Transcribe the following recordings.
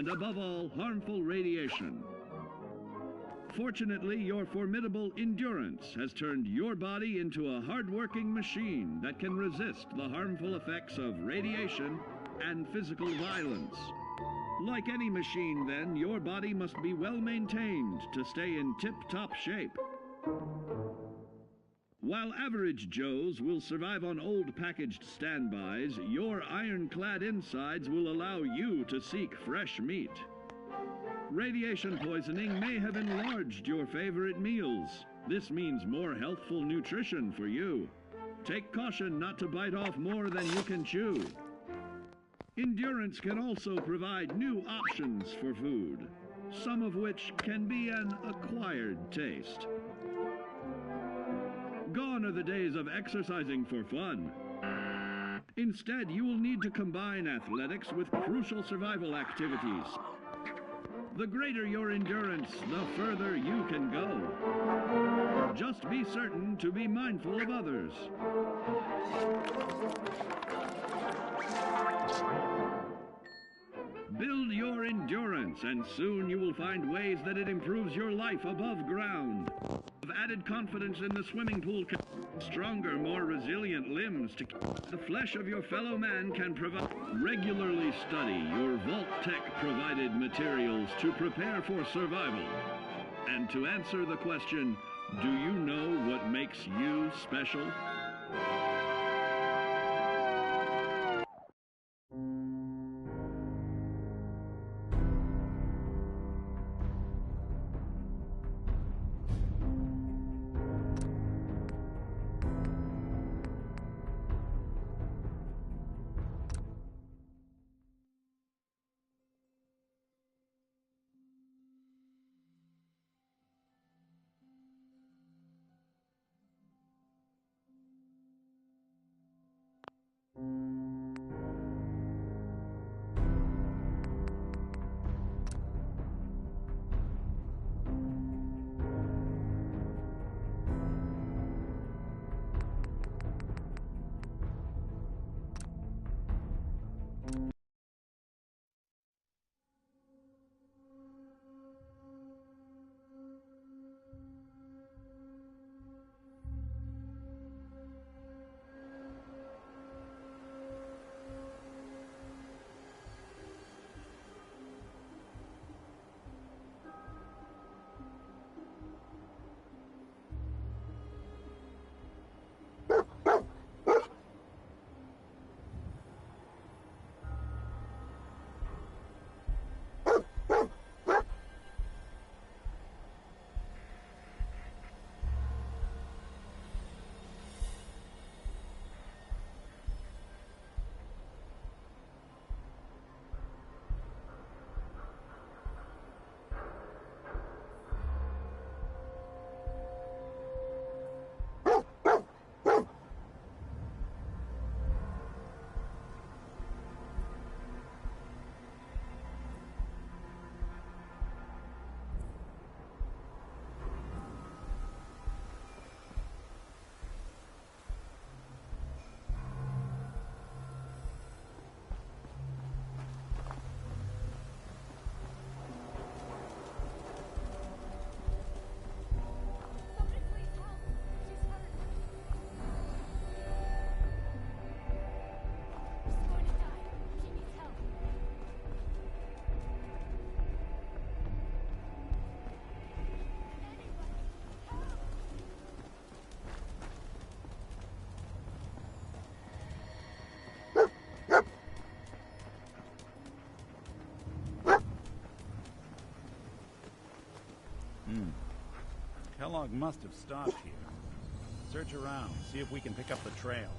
above all, harmful radiation. Fortunately, your formidable endurance has turned your body into a hard-working machine that can resist the harmful effects of radiation and physical violence. Like any machine, then, your body must be well maintained to stay in tip-top shape. While average Joes will survive on old packaged standbys, your ironclad insides will allow you to seek fresh meat. Radiation poisoning may have enlarged your favorite meals. This means more healthful nutrition for you. Take caution not to bite off more than you can chew. Endurance can also provide new options for food, some of which can be an acquired taste. Gone are the days of exercising for fun. Instead, you will need to combine athletics with crucial survival activities. The greater your endurance, the further you can go. Just be certain to be mindful of others. Build your endurance, and soon you will find ways that it improves your life above ground. Have added confidence in the swimming pool, stronger, more resilient limbs to the flesh of your fellow man can provide. Regularly study your Vault-Tec provided materials to prepare for survival. And to answer the question, do you know what makes you special? Kellogg must have stopped here. Search around, see if we can pick up the trail.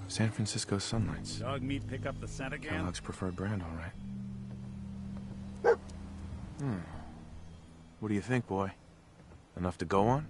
San Francisco Sunlights. Dog meat pick up the scent again? Kellogg's preferred brand, all right. What do you think, boy? Enough to go on?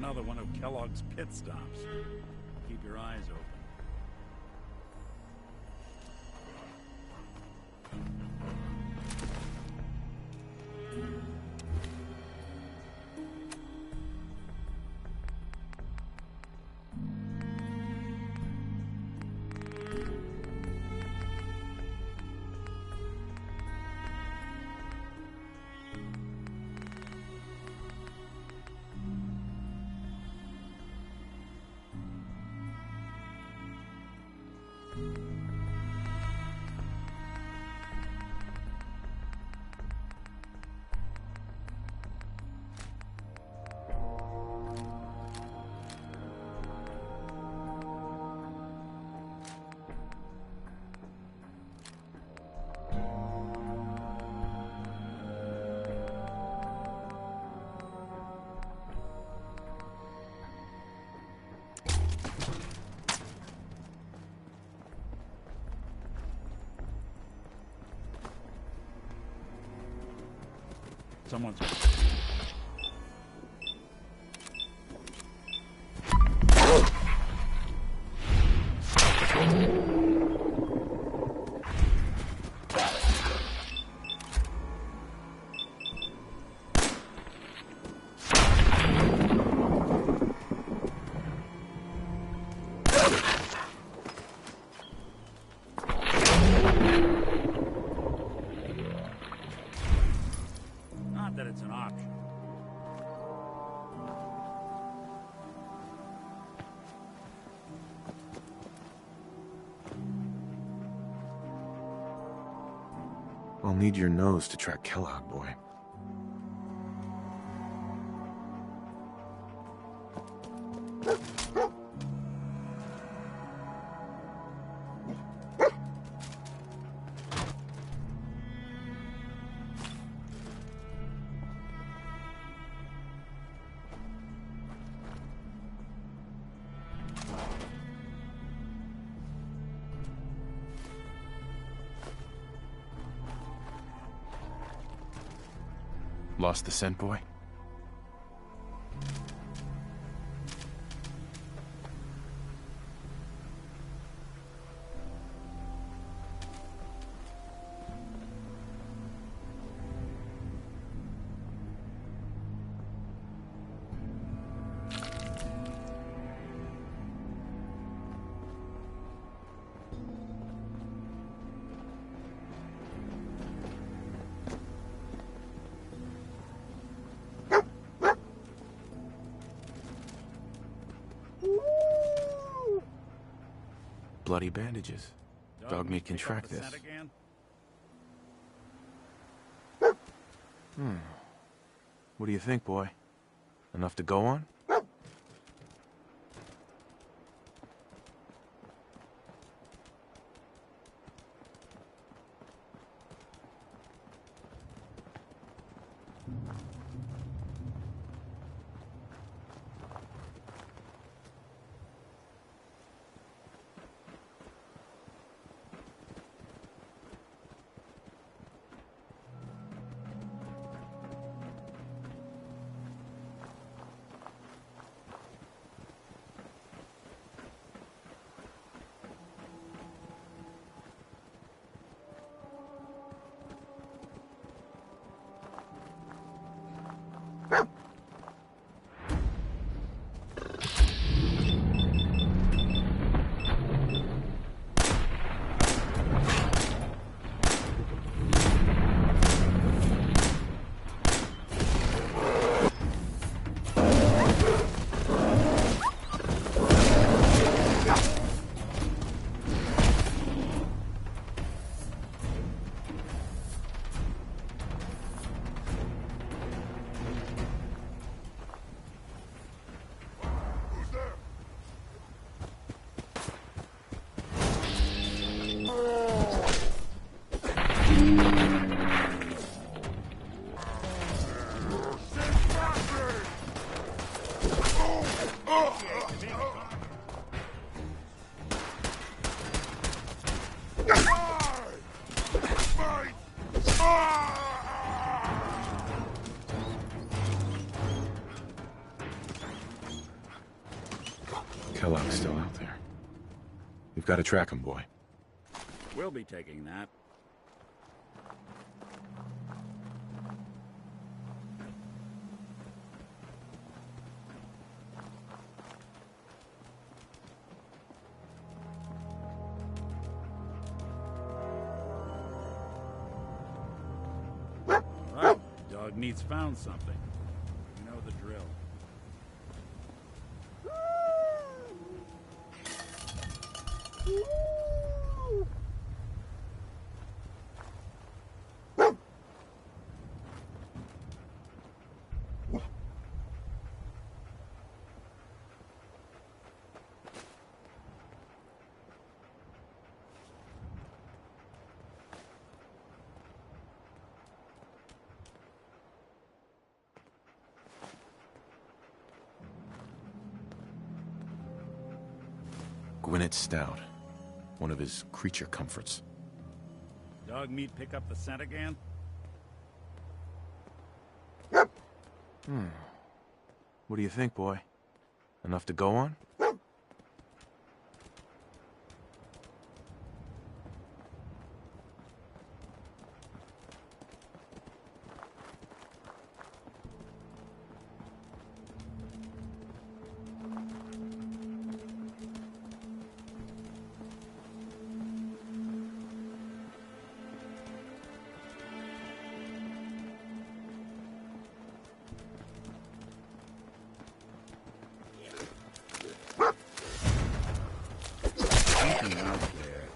another one of Kellogg's pit stops. Keep your eyes open. Someone's... Not that it's an option. I'll need your nose to track Kellogg, boy. Lost the scent, boy? Bloody bandages. Dog meat can track this. What do you think, boy? Enough to go on? Kellogg's still out there. We've got to track him, boy. We'll be taking that. All right, dog meat's found something. You know the drill. Gwinnett Stout. One of his creature comforts. Dog meat pick up the scent again? What do you think, boy? Enough to go on? Out there.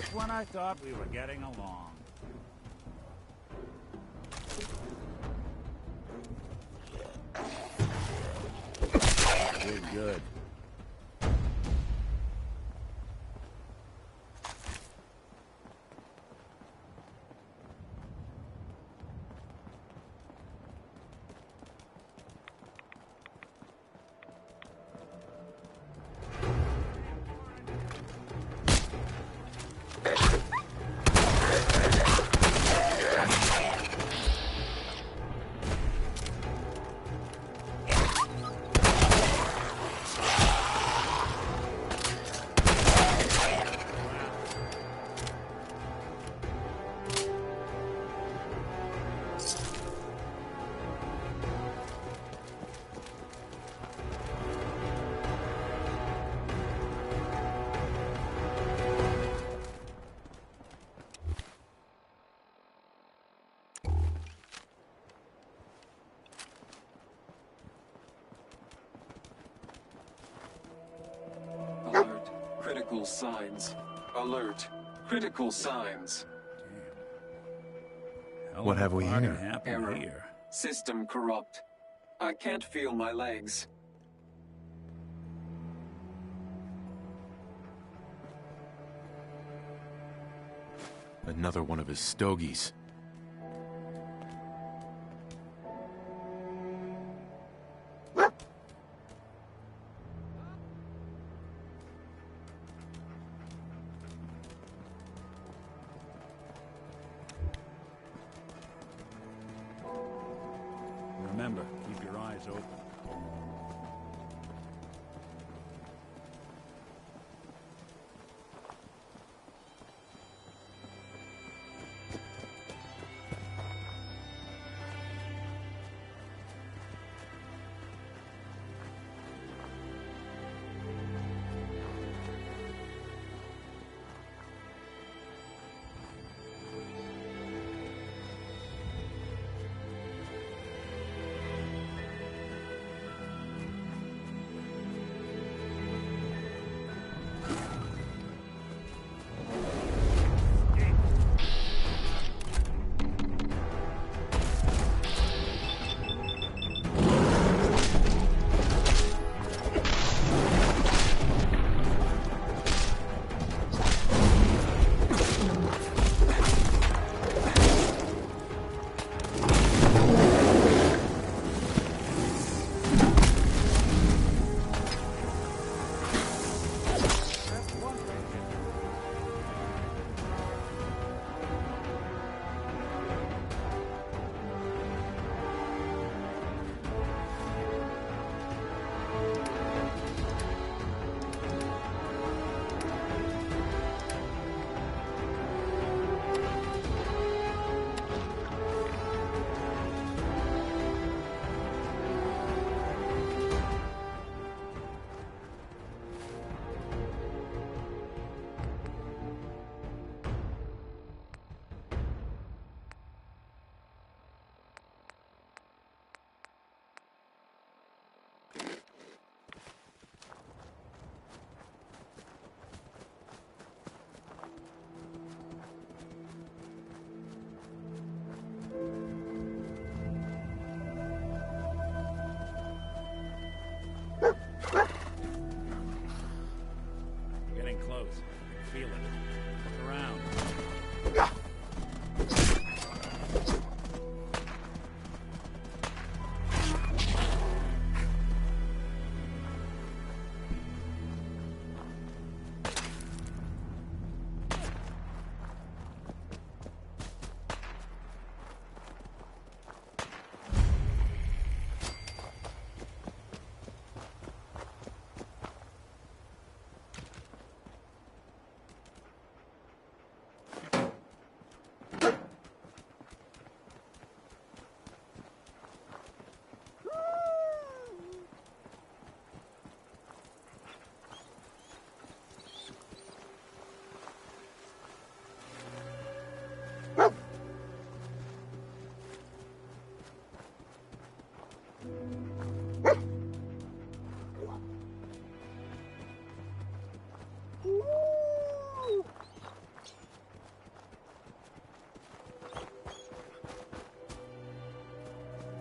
Just when I thought we were getting along. Good. Alert. Critical signs. Alert. Critical signs. Hell What of a have we party here? happened Error. here. System corrupt. I can't feel my legs. Another one of his stogies. Remember, keep your eyes open.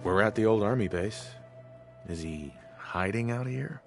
We're at the old army base. Is he hiding out here?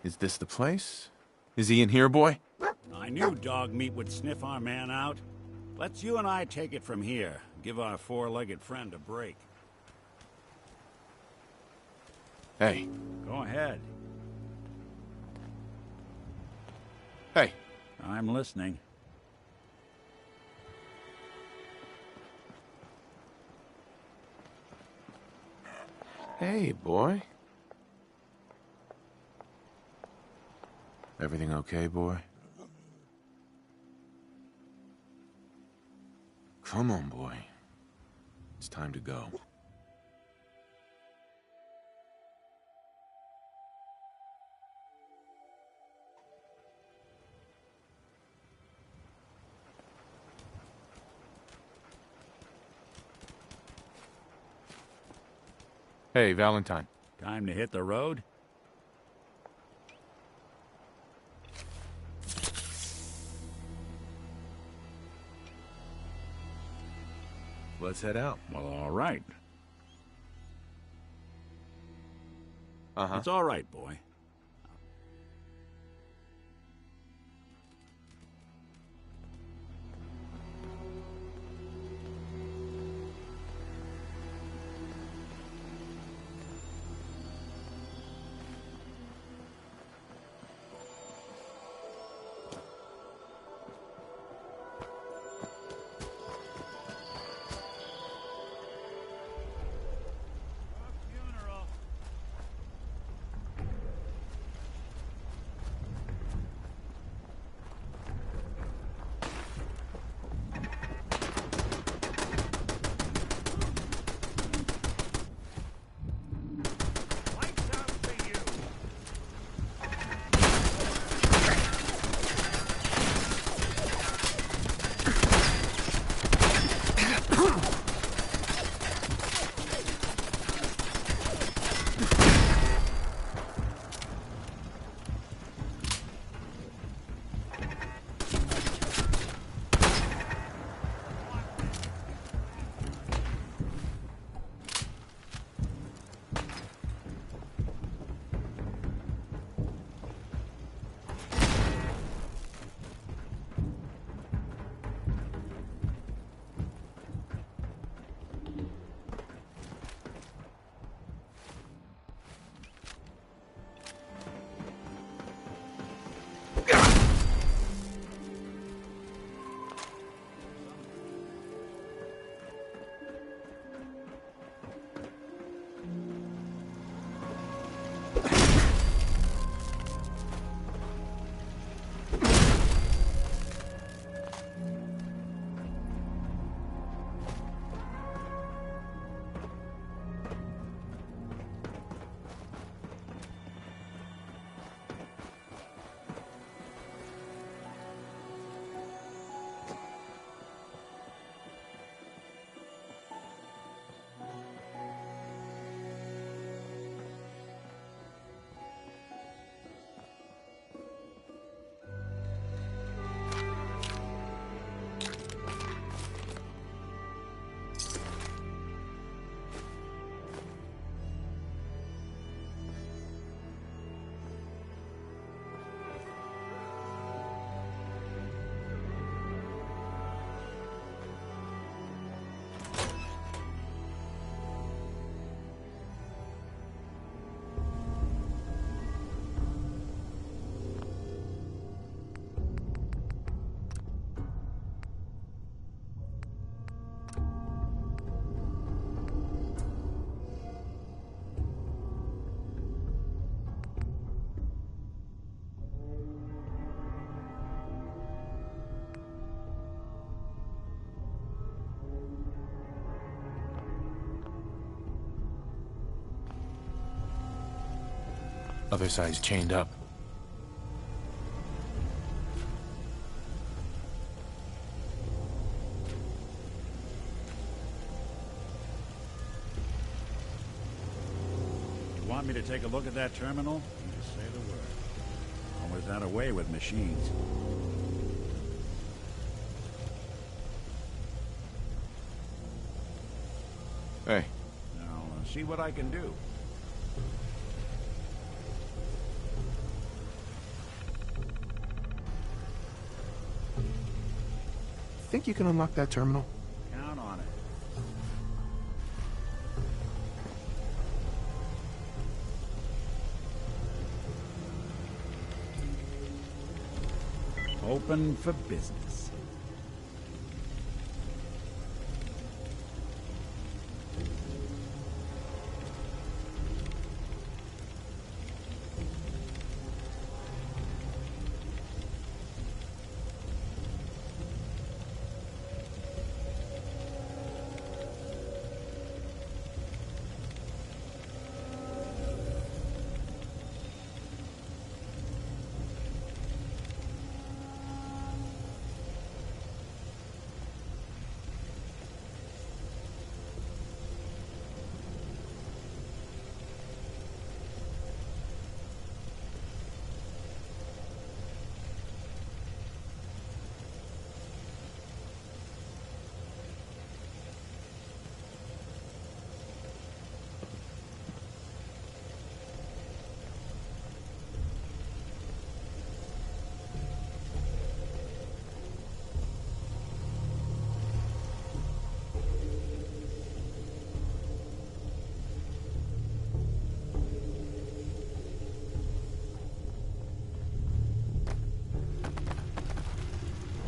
Is this the place? Is he in here, boy? I knew dog meat would sniff our man out. Let's you and I take it from here. Give our four-legged friend a break. Hey. Go ahead. Hey. I'm listening. Hey, boy. Everything okay, boy? Come on, boy. It's time to go. Hey, Valentine. Time to hit the road? Let's head out. Well, all right. Uh-huh. It's all right, boy. Other side's chained up. You want me to take a look at that terminal? You just say the word. Always had a way with machines. Hey. Now, see what I can do. Think you can unlock that terminal? Count on it. Open for business.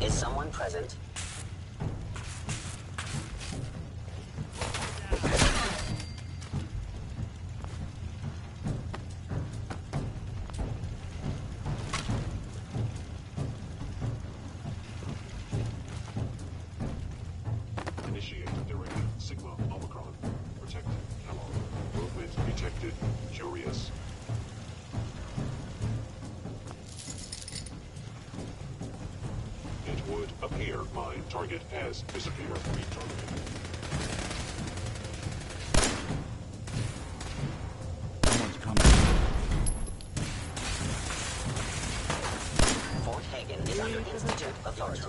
Is someone present? Initiate directive Sigma Omicron. Protect Kellogg. Movement detected. Curious. It would appear my target has disappeared. Retargeting. Someone's coming. Fort Hagen is under Institute authority.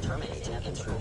Terminating intruder.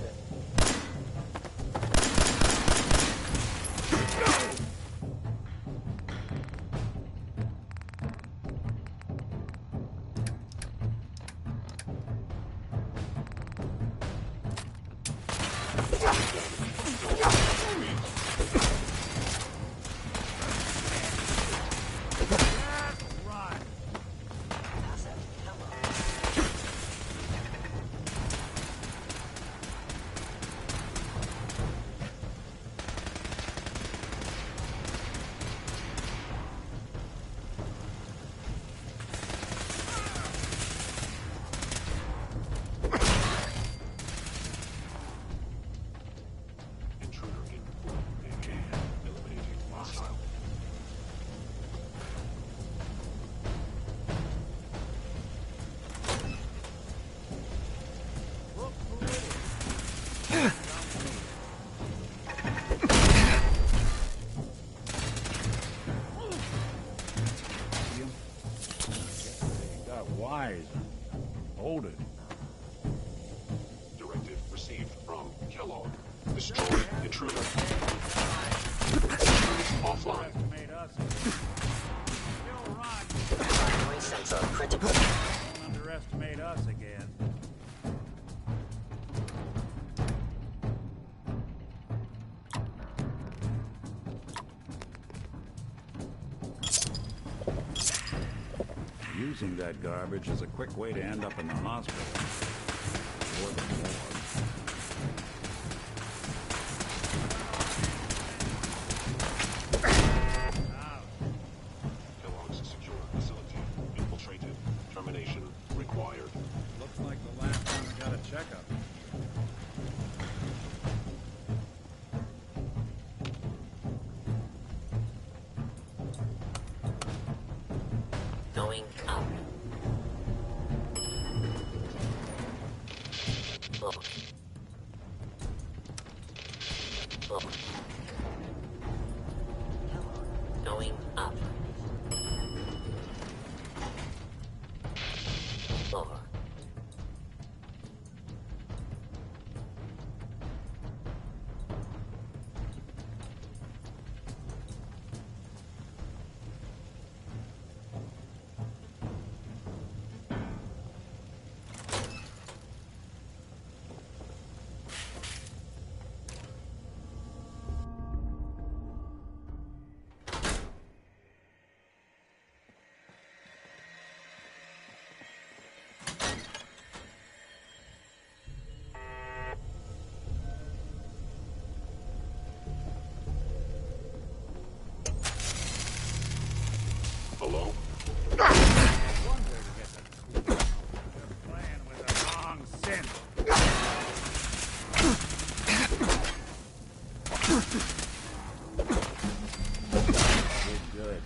Wise. Hold it. Directive received from Kellogg. Destroy intruder. Offline. Underestimate us. Still run. Primary sensor critical. Don't underestimate us again. Using that garbage is a quick way to end up in the hospital. Or the morgue. Kellogg's secure facility. Infiltrated. Termination required. Looks like the last time I got a checkup. Going up. Look. Look. Going up. Lower. Hello? Playing with the wrong synth. Good.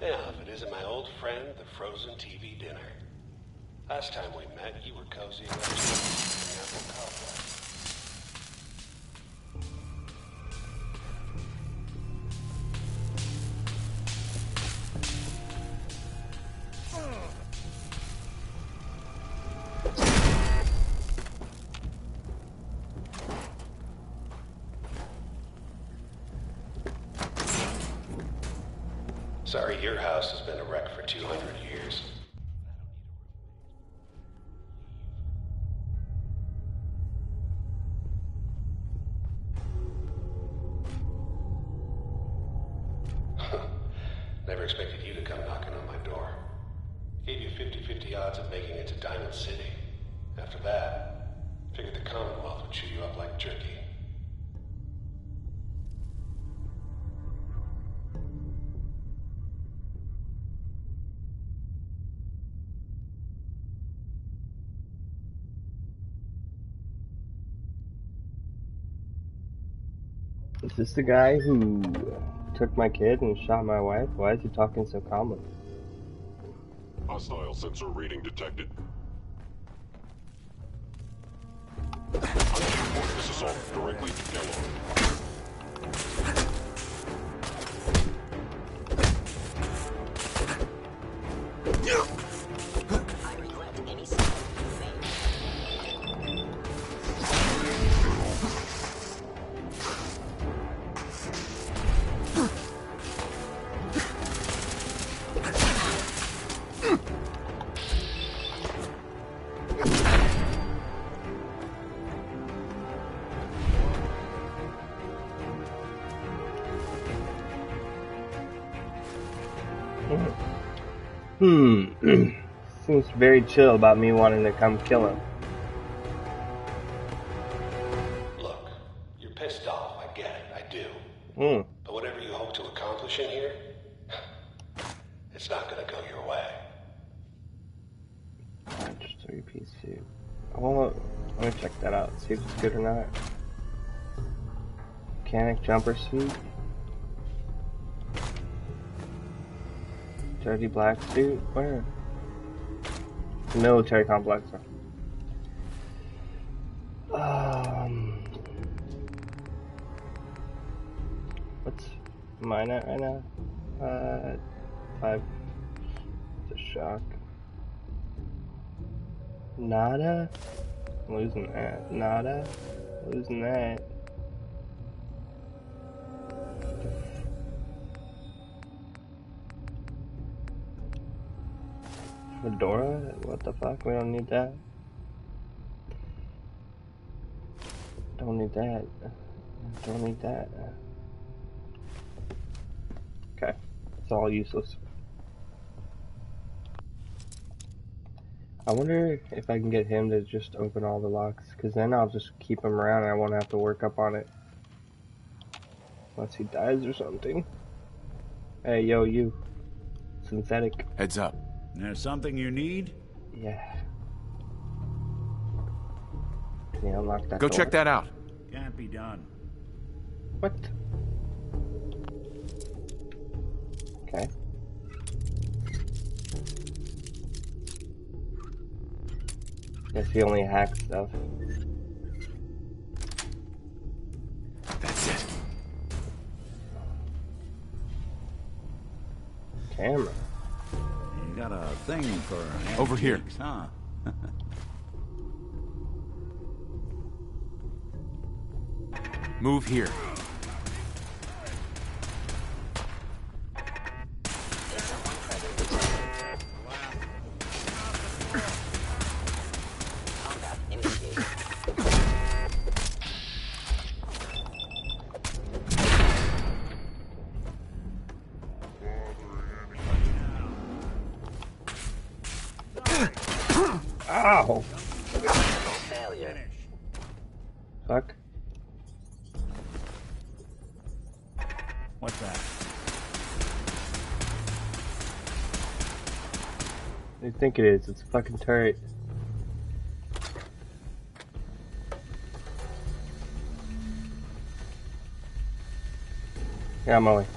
Yeah, if it isn't my old friend, the frozen TV dinner. Last time we met, you were cozying up to the Apple complex. Sorry, your house has been a wreck for 200 years. Never expected you to come knocking on my door. Gave you 50-50 odds of making it to Diamond City. After that, figured the Commonwealth would chew you up like jerky. Is this the guy who took my kid and shot my wife? Why is he talking so calmly? Hostile sensor reading detected. I'm reporting this assault directly to Kellogg. I regret any statement you made. Seems very chill about me wanting to come kill him. Look, you're pissed off, I get it, I do. Hmm. But whatever you hope to accomplish in here, it's not gonna go your way. Just 3-piece suit. Well, let me check that out, see if it's good or not. Mechanic jumper suit. Dirty black suit? Where? Military complex. What's mine at right now? 5. It's a shock. Nada? Losing that. Nada? Losing that. Fedora? What the fuck? We don't need that. Don't need that. Don't need that. Okay. It's all useless. I wonder if I can get him to just open all the locks, because then I'll just keep him around and I won't have to work up on it. Unless he dies or something. Hey, yo, you. Synthetic. Heads up. There's something you need? Yeah. Can you unlock that Go door? check that out. Can't be done. What? Okay. Guess he only hacks stuff. That's it. Camera. You got a thing for Over here. antiques, huh? Move here. There's someone present. Combat initiated. Ow! Failure. Fuck. What's that? What do you think it is? It's a fucking turret. Yeah, I'm on my way.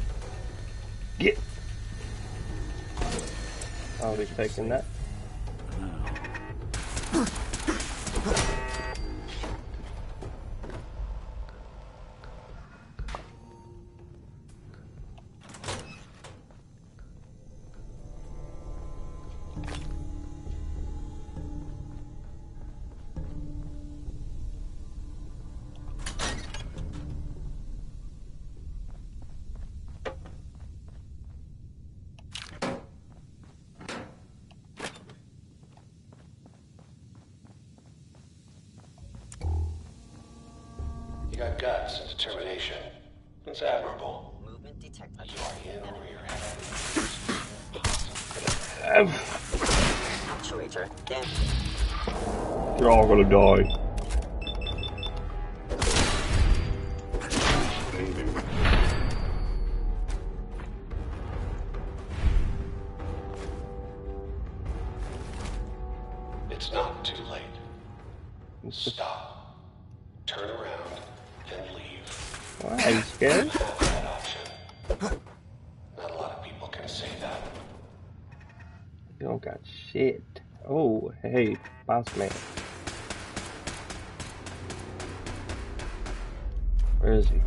Get! I'll be taking that. You got guts and determination. It's admirable. Movement detected. You are in over your head. Actuator damaged. You're all gonna die. It's not too late. Stop. Turn around and leave. Why? Are you scared? Have that option. Not a lot of people can say that. You don't got shit. Oh, hey, boss man. Where is he?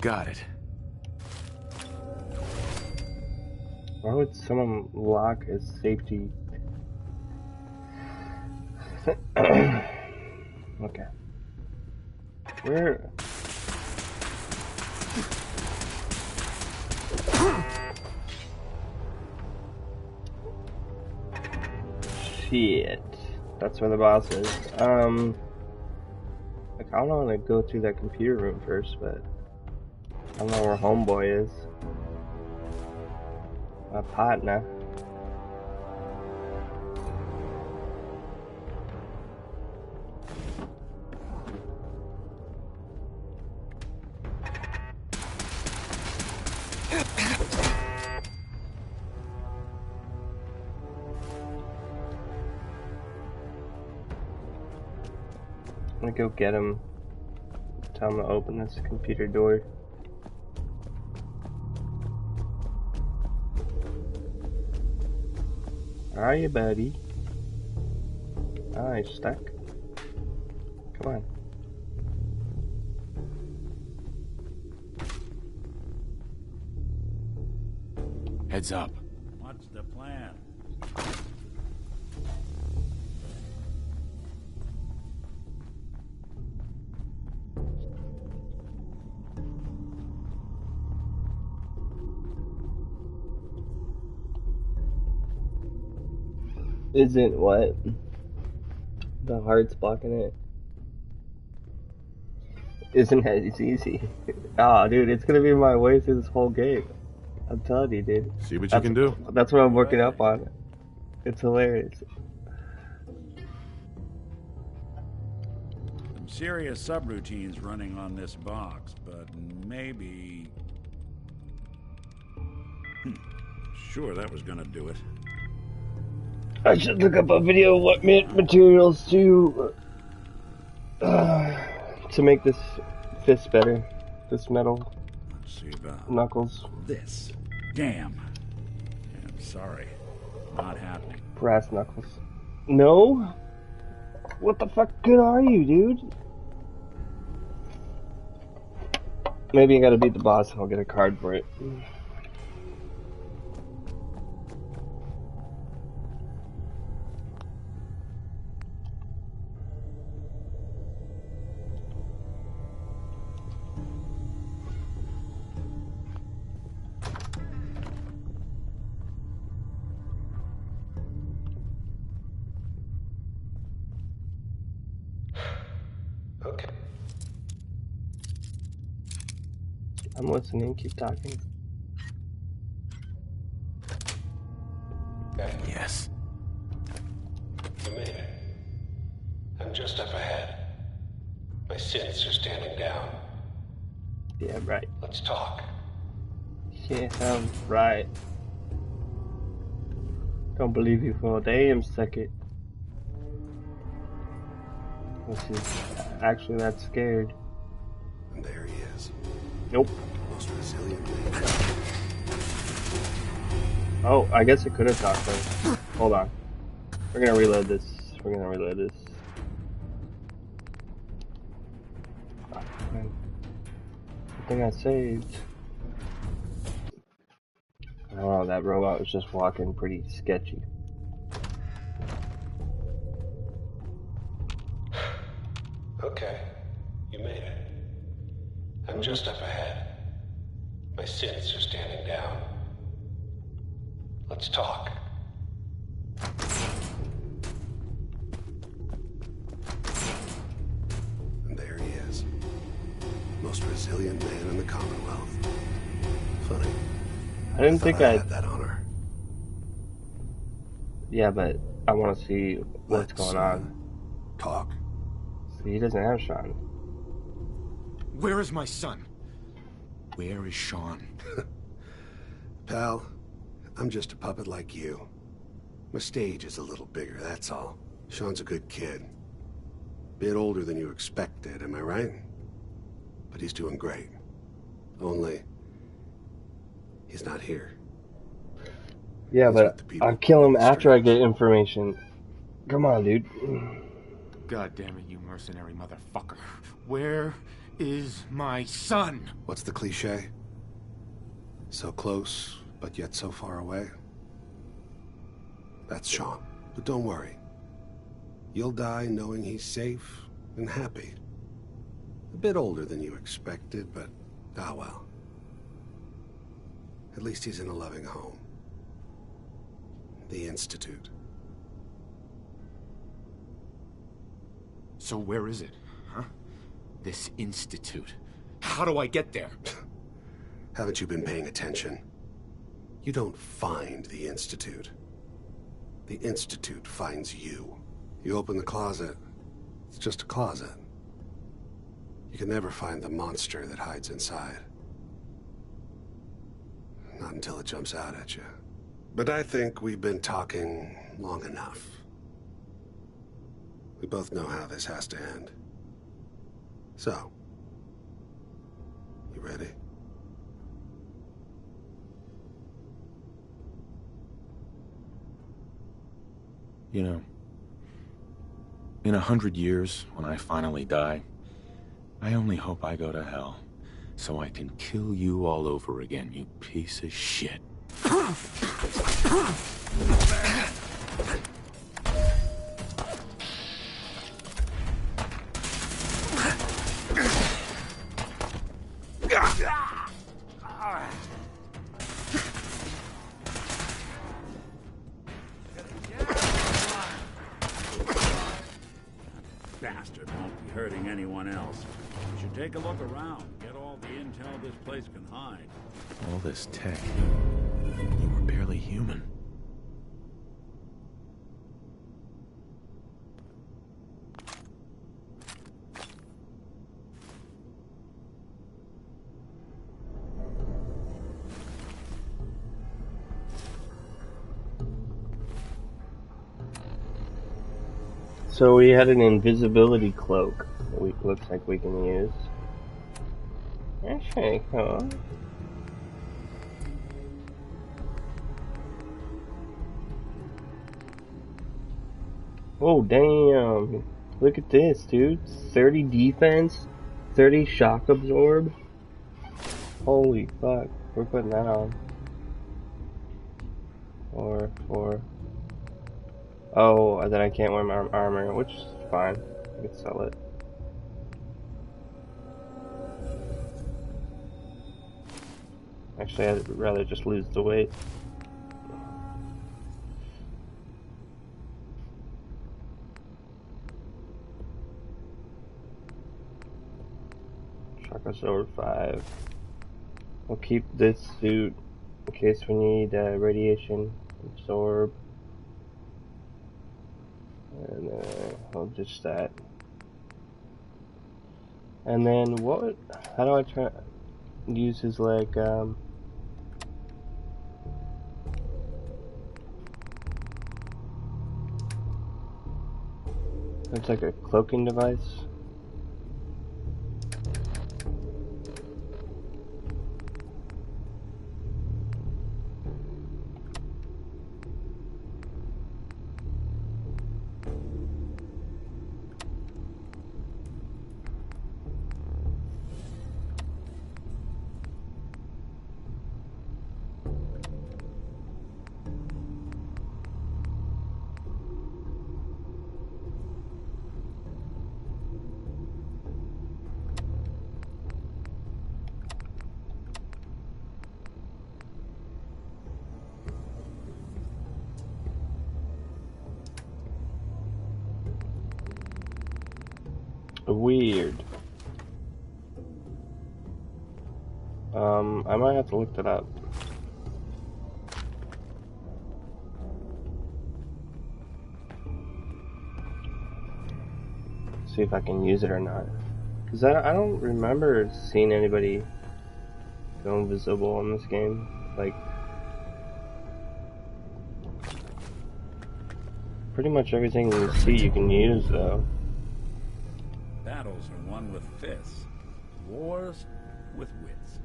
Got it. Why would someone lock a safety? Okay. Where? Shit. That's where the boss is. Like, I don't want to go through that computer room first, but I don't know where homeboy is. My partner. gonna go get him. Tell him to open this computer door. Where are you, buddy? Oh, he's stuck. Come on. Heads up. What's the plan? Isn't what? The heart's blocking it. Isn't as easy. Ah, dude, it's gonna be my way through this whole game. I'm telling you, dude. See what you can do. That's what I'm working up on. It's hilarious. Some serious subroutines running on this box, but maybe... Sure, that was gonna do it. I should look up a video of what materials to make this fist better. This metal Let's see about knuckles. this. Damn. Yeah, I'm sorry. Not happening. Brass knuckles. No? What the fuck good are you, dude? Maybe I gotta beat the boss and I'll get a card for it. Okay. I'm listening, keep talking. Okay. Yes. You made it. I'm just up ahead. My sins are standing down. Yeah, right. Let's talk. Yeah, right. Don't believe you for a damn second. She's actually that scared. And there he is. Nope. Most resilient man. Oh, I guess it could have talked though. Hold on. We're gonna reload this. We're gonna reload this. Oh, man. I think I saved. Oh, that robot was just walking pretty sketchy. Okay. You made it. I'm just up ahead. My sins are standing down. Let's talk. And there he is. Most resilient man in the Commonwealth. Funny. I didn't think I I. had that honor. Yeah, but I want to see what's going on. Talk. He doesn't have Sean. Where is my son? Where is Sean? Pal, I'm just a puppet like you. My stage is a little bigger, that's all. Sean's a good kid. Bit older than you expected, am I right? But he's doing great. Only, he's not here. Yeah, He's but with the people I'll kill him on the after I streets. get information. Come on, dude. God damn it, you mercenary motherfucker. Where is my son? What's the cliche? So close, but yet so far away? That's Sean. But don't worry. You'll die knowing he's safe and happy. A bit older than you expected, but ah well. At least he's in a loving home. The Institute. So where is it, huh? This institute. How do I get there? Haven't you been paying attention? You don't find the Institute. The Institute finds you. You open the closet, it's just a closet. You can never find the monster that hides inside. Not until it jumps out at you. But I think we've been talking long enough. We both know how this has to end. So, you ready? You know, in 100 years, when I finally die, I only hope I go to hell, so I can kill you all over again, you piece of shit. Bastard won't be hurting anyone else. We should take a look around, get all the intel this place can hide. All this tech. You were barely human. So we had an invisibility cloak that looks like we can use. That's pretty cool. Oh damn, look at this dude, 30 defense, 30 shock absorb. Holy fuck, we're putting that on. Four. Oh, and then I can't wear my armor, which is fine. I can sell it. Actually, I'd rather just lose the weight. Chakra Sword 5. We'll keep this suit in case we need radiation absorb. And I'll ditch that. And then what? How do I try use his like it's like a cloaking device. Weird. I might have to look that up. See if I can use it or not. Cause I don't remember seeing anybody go invisible in this game. Like, pretty much everything you see you can use though. Battles are won with fists, wars with wits.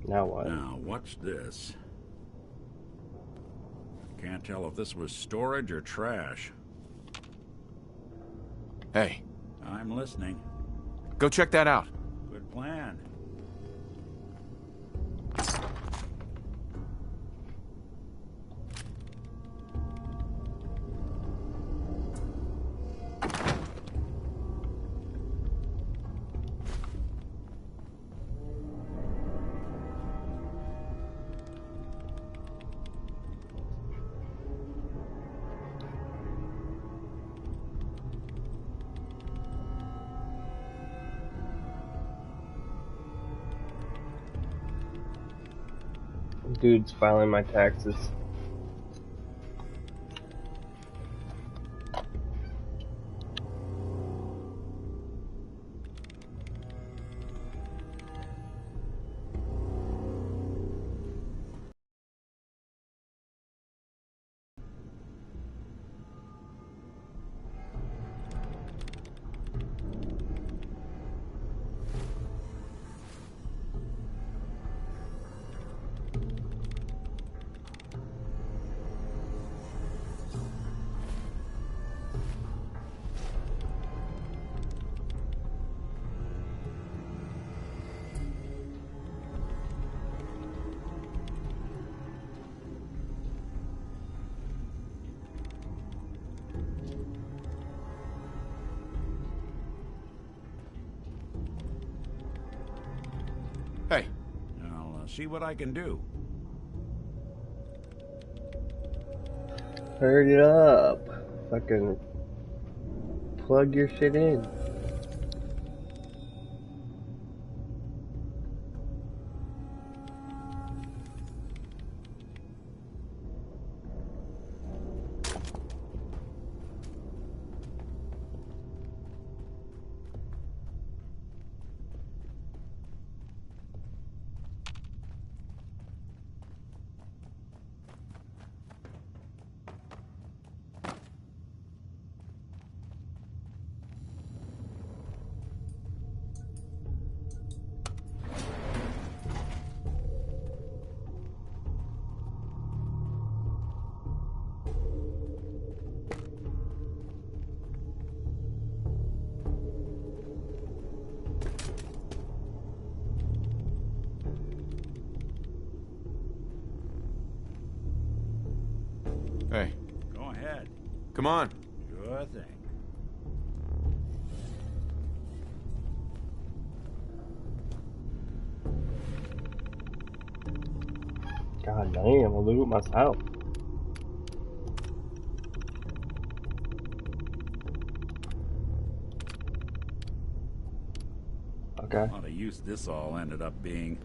Now what? Now, watch this. Can't tell if this was storage or trash. Hey. I'm listening. Go check that out. Good plan. dudes filing my taxes. Hey. I'll see what I can do. Hurry it up. Fucking plug your shit in. Hey. Go ahead. Come on. Sure thing. God damn, I'll do it myself. Okay. What a use this all ended up being.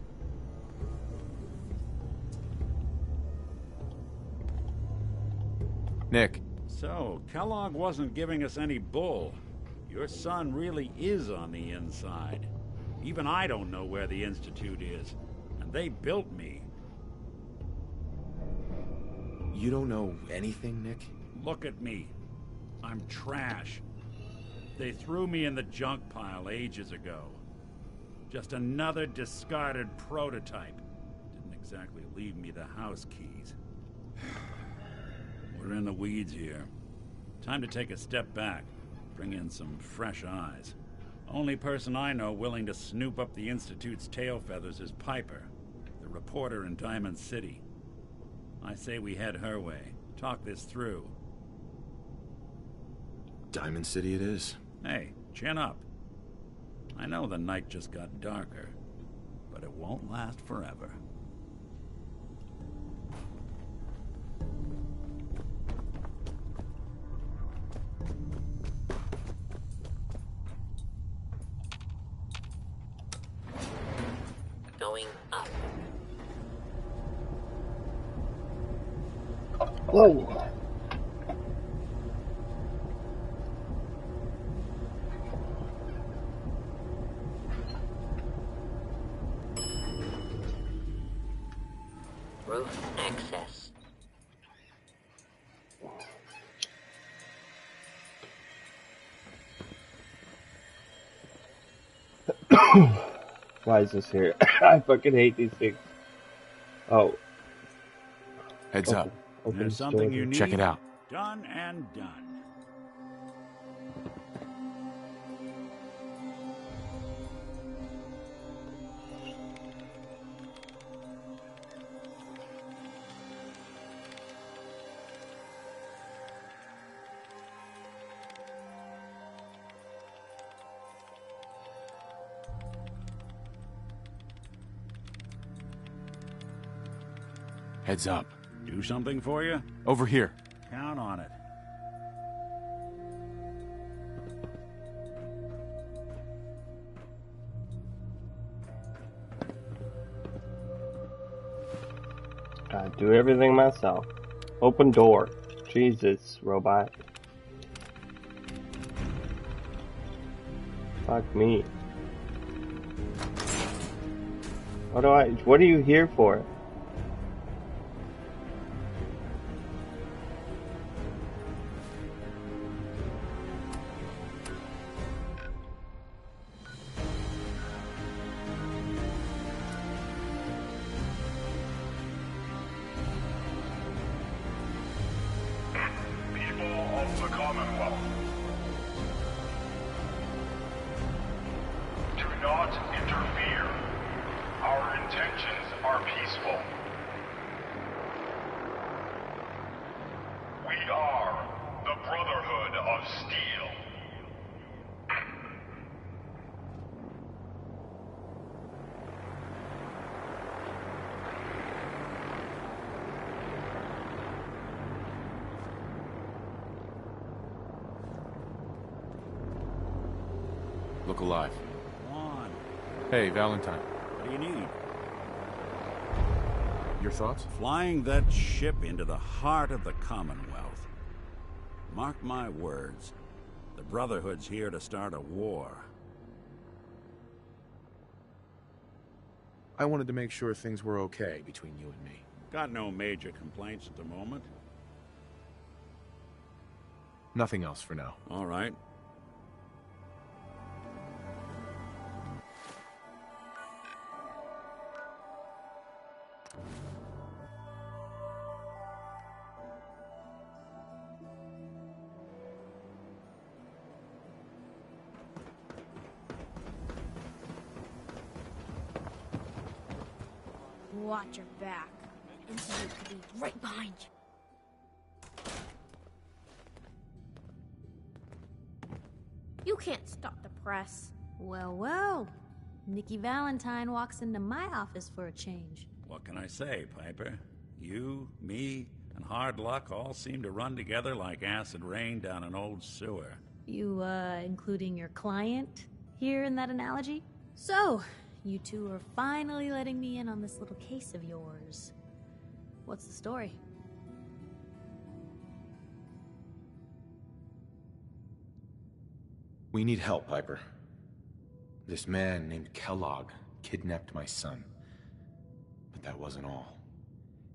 Nick. So, Kellogg wasn't giving us any bull. Your son really is on the inside. Even I don't know where the Institute is. And they built me. You don't know anything, Nick? Look at me. I'm trash. They threw me in the junk pile ages ago. Just another discarded prototype. Didn't exactly leave me the house keys. We're in the weeds here. Time to take a step back. Bring in some fresh eyes. Only person I know willing to snoop up the Institute's tail feathers is Piper, the reporter in Diamond City. I say we head her way. Talk this through. Diamond City it is. Hey, chin up. I know the night just got darker, but it won't last forever. Going up. Whoa! Roof access. Why is this here? I fucking hate these things. Oh. Heads up. Open There's the something door. you need. Check it out. Done and done. Heads up. Do something for you? Over here. Count on it. Gotta do everything myself. Open door. Jesus, robot. Fuck me. What are you here for? Look alive. Come on. Hey, Valentine. What do you need? Your thoughts? Flying that ship into the heart of the Commonwealth. Mark my words. The Brotherhood's here to start a war. I wanted to make sure things were okay between you and me. Got no major complaints at the moment. Nothing else for now. All right. Watch your back. Institute could be right behind you. You can't stop the press. Well, well. Nikki Valentine walks into my office for a change. What can I say, Piper? You, me, and Hard Luck all seem to run together like acid rain down an old sewer. You, including your client here in that analogy? So, you two are finally letting me in on this little case of yours. What's the story? We need help, Piper. This man named Kellogg kidnapped my son. But that wasn't all.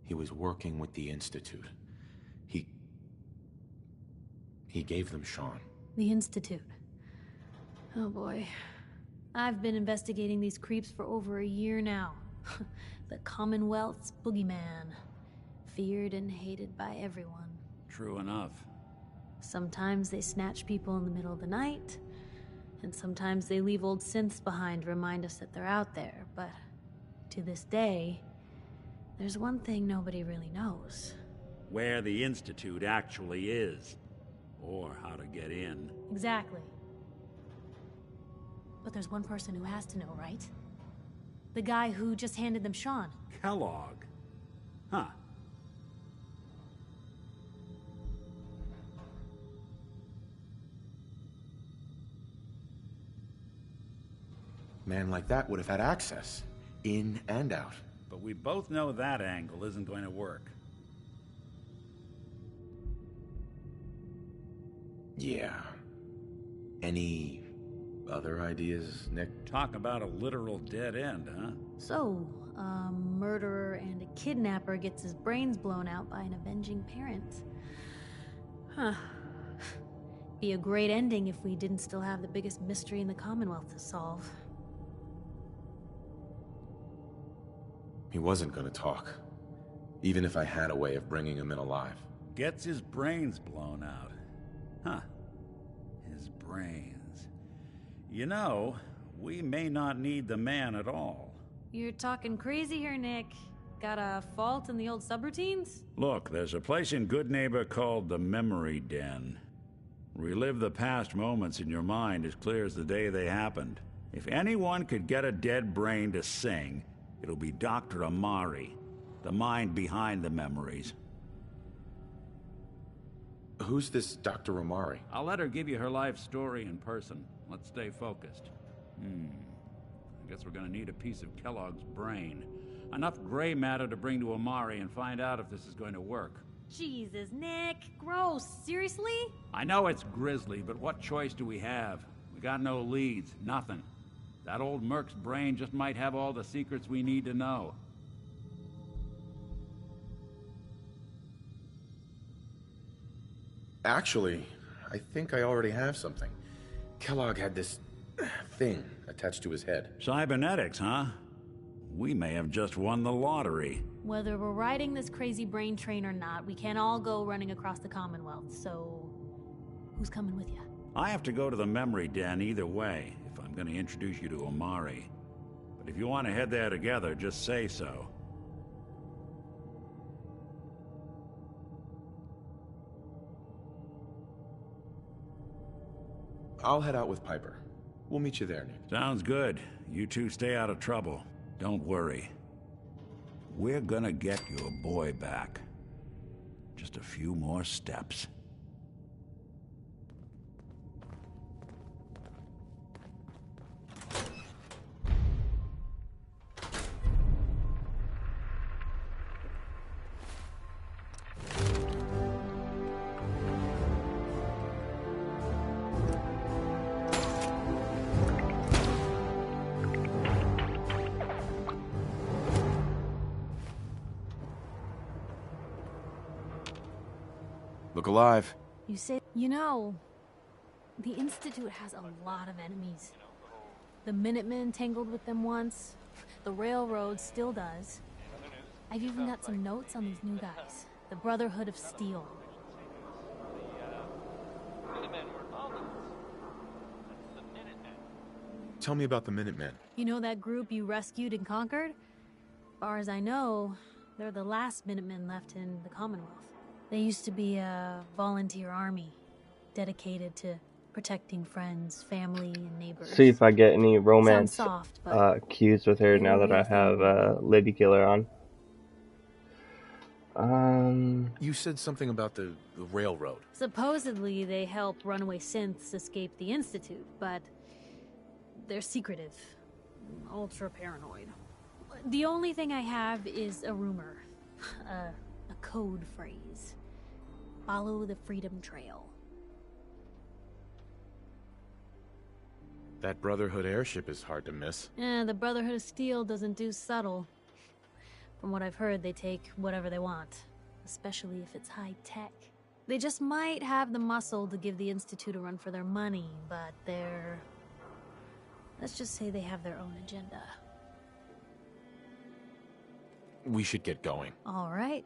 He was working with the Institute. He gave them Sean. The Institute. Oh boy. I've been investigating these creeps for over a year now. The Commonwealth's boogeyman. Feared and hated by everyone. True enough. Sometimes they snatch people in the middle of the night, and sometimes they leave old synths behind to remind us that they're out there, but to this day, there's one thing nobody really knows. Where the Institute actually is. Or how to get in. Exactly. But there's one person who has to know, right? The guy who just handed them Sean. Kellogg. Huh. Man like that would have had access. In and out. But we both know that angle isn't going to work. Yeah. Any other ideas, Nick? Talk about a literal dead end, huh? So, a murderer and a kidnapper gets his brains blown out by an avenging parent. Huh. Be a great ending if we didn't still have the biggest mystery in the Commonwealth to solve. He wasn't gonna talk. Even if I had a way of bringing him in alive. Gets his brains blown out. Huh. His brains. You know, we may not need the man at all. You're talking crazy here, Nick. Got a fault in the old subroutines? Look, there's a place in Goodneighbor called the Memory Den. Relive the past moments in your mind as clear as the day they happened. If anyone could get a dead brain to sing, it'll be Dr. Amari, the mind behind the memories. Who's this Dr. Amari? I'll let her give you her life story in person. Let's stay focused. I guess we're gonna need a piece of Kellogg's brain. Enough gray matter to bring to Amari and find out if this is going to work. Jesus, Nick. Gross. Seriously? I know it's grisly, but what choice do we have? We got no leads, nothing. That old Merc's brain just might have all the secrets we need to know. Actually, I think I already have something. Kellogg had this thing attached to his head. Cybernetics, huh? We may have just won the lottery. Whether we're riding this crazy brain train or not, we can't all go running across the Commonwealth, so... who's coming with you? I have to go to the memory den either way, if I'm going to introduce you to Amari. But if you want to head there together, just say so. I'll head out with Piper. We'll meet you there, Nick. Sounds good. You two stay out of trouble. Don't worry. We're gonna get your boy back. Just a few more steps. Look alive. You say... You know, the Institute has a lot of enemies. The Minutemen tangled with them once. The Railroad still does. I've even got some notes on these new guys. The Brotherhood of Steel. Tell me about the Minutemen. You know that group you rescued and conquered? As far as I know, they're the last Minutemen left in the Commonwealth. They used to be a volunteer army, dedicated to protecting friends, family, and neighbors. See if I get any romance Sounds soft, cues with her now that I have Lady Killer on. You said something about the railroad. Supposedly, they help runaway synths escape the Institute, but they're secretive, ultra paranoid. The only thing I have is a rumor, a code phrase. Follow the Freedom Trail. That Brotherhood airship is hard to miss. The Brotherhood of Steel doesn't do subtle. From what I've heard, they take whatever they want, especially if it's high-tech. They just might have the muscle to give the Institute a run for their money, but they're... let's just say they have their own agenda. We should get going. All right.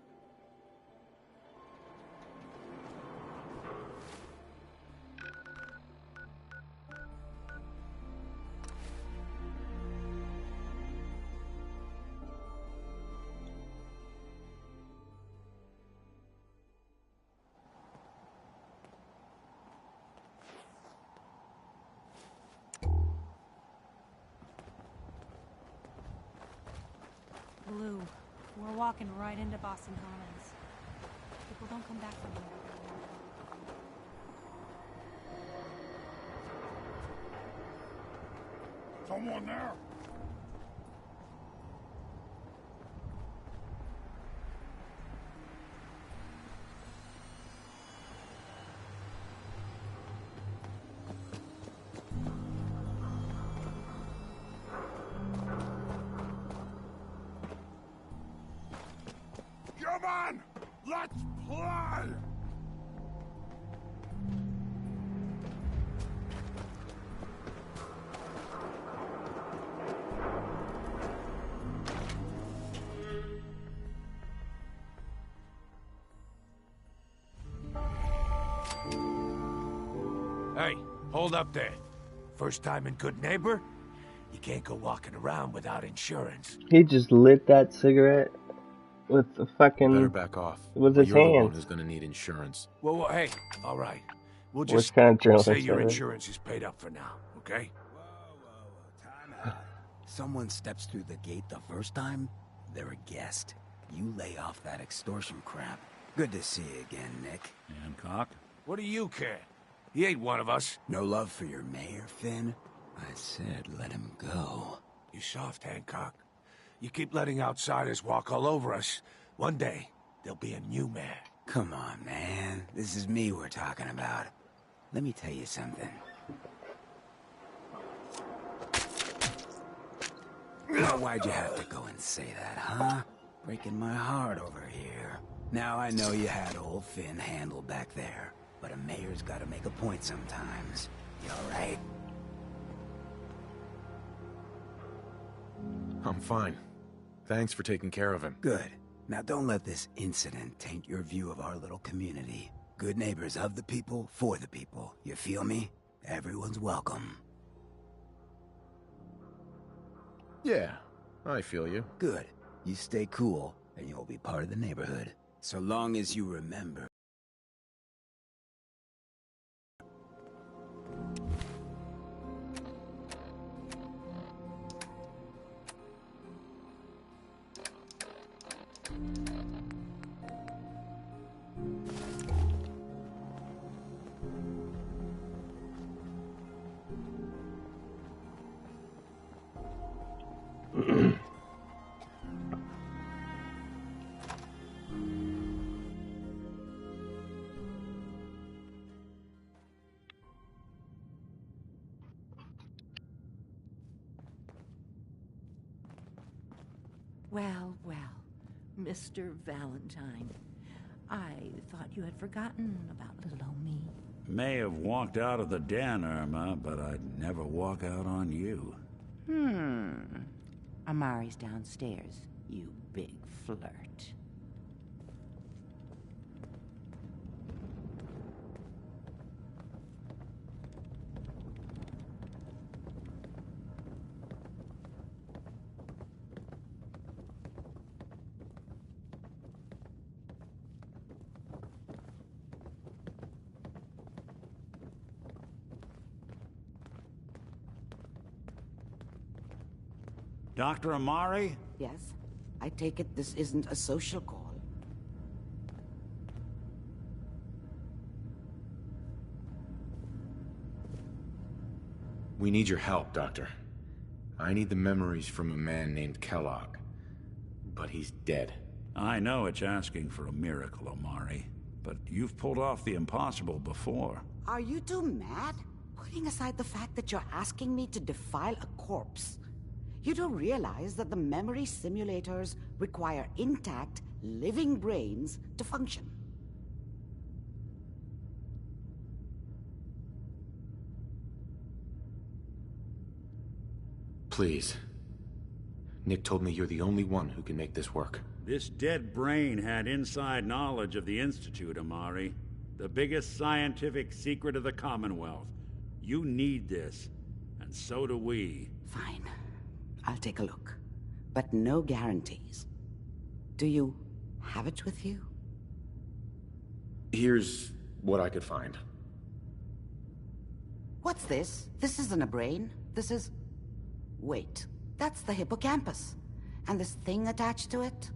Blue, we're walking right into Boston Commons. People don't come back from here. Someone there? Come on! Let's play! Hey, hold up there. First time in Good Neighbor? You can't go walking around without insurance. He just lit that cigarette with the fucking... Better back off. With his You're the one hand. who's gonna need insurance. Well, hey, all right. We'll What just kind of journalist say your is it? insurance is paid up for now, okay? Someone steps through the gate the first time, they're a guest. You lay off that extortion crap. Good to see you again, Nick. Hancock? What do you care? He ain't one of us. No love for your mayor, Finn? I said let him go. You soft, Hancock. You keep letting outsiders walk all over us. One day, there'll be a new man. Come on, man. This is me we're talking about. Let me tell you something. Now, why'd you have to go and say that, huh? Breaking my heart over here. Now I know you had old Finn handled back there, but a mayor's gotta make a point sometimes. You alright? I'm fine. Thanks for taking care of him. Good. Now don't let this incident taint your view of our little community. Good neighbors of the people, for the people. You feel me? Everyone's welcome. Yeah, I feel you. Good. You stay cool, and you'll be part of the neighborhood. So long as you remember. Well, well, Mr. Valentine. I thought you had forgotten about little old me. May have walked out of the den, Irma, but I'd never walk out on you. Amari's downstairs, you big flirt. Dr. Amari? Yes? I take it this isn't a social call. We need your help, Doctor. I need the memories from a man named Kellogg. But he's dead. I know it's asking for a miracle, Amari. But you've pulled off the impossible before. Are you two mad? Putting aside the fact that you're asking me to defile a corpse, you don't realize that the memory simulators require intact, living brains to function. Please. Nick told me you're the only one who can make this work. This dead brain had inside knowledge of the Institute, Amari. The biggest scientific secret of the Commonwealth. You need this, and so do we. Fine. I'll take a look. But no guarantees. Do you have it with you? Here's what I could find. What's this? This isn't a brain. This is... Wait. That's the hippocampus. And this thing attached to it?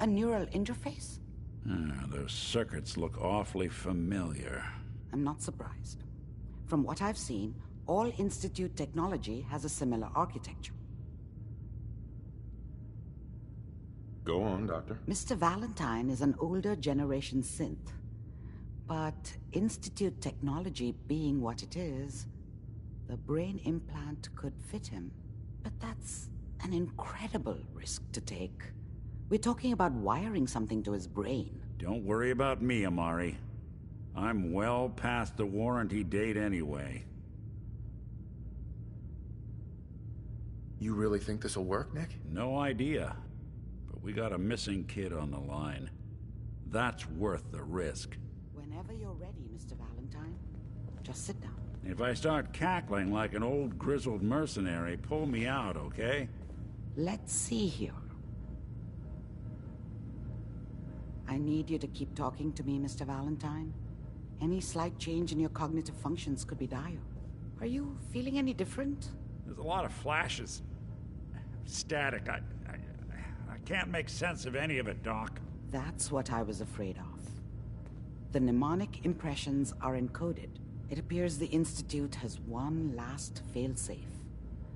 A neural interface? Those circuits look awfully familiar. I'm not surprised. From what I've seen, all Institute technology has a similar architecture. Go on, Doctor. Mr. Valentine is an older generation synth. But Institute technology being what it is, the brain implant could fit him. But that's an incredible risk to take. We're talking about wiring something to his brain. Don't worry about me, Amari. I'm well past the warranty date anyway. You really think this'll work, Nick? No idea. But we got a missing kid on the line. That's worth the risk. Whenever you're ready, Mr. Valentine, just sit down. If I start cackling like an old grizzled mercenary, pull me out, okay? Let's see here. I need you to keep talking to me, Mr. Valentine. Any slight change in your cognitive functions could be dire. Are you feeling any different? There's a lot of flashes. Static. I can't make sense of any of it, Doc. That's what I was afraid of. The mnemonic impressions are encoded. It appears the Institute has one last failsafe.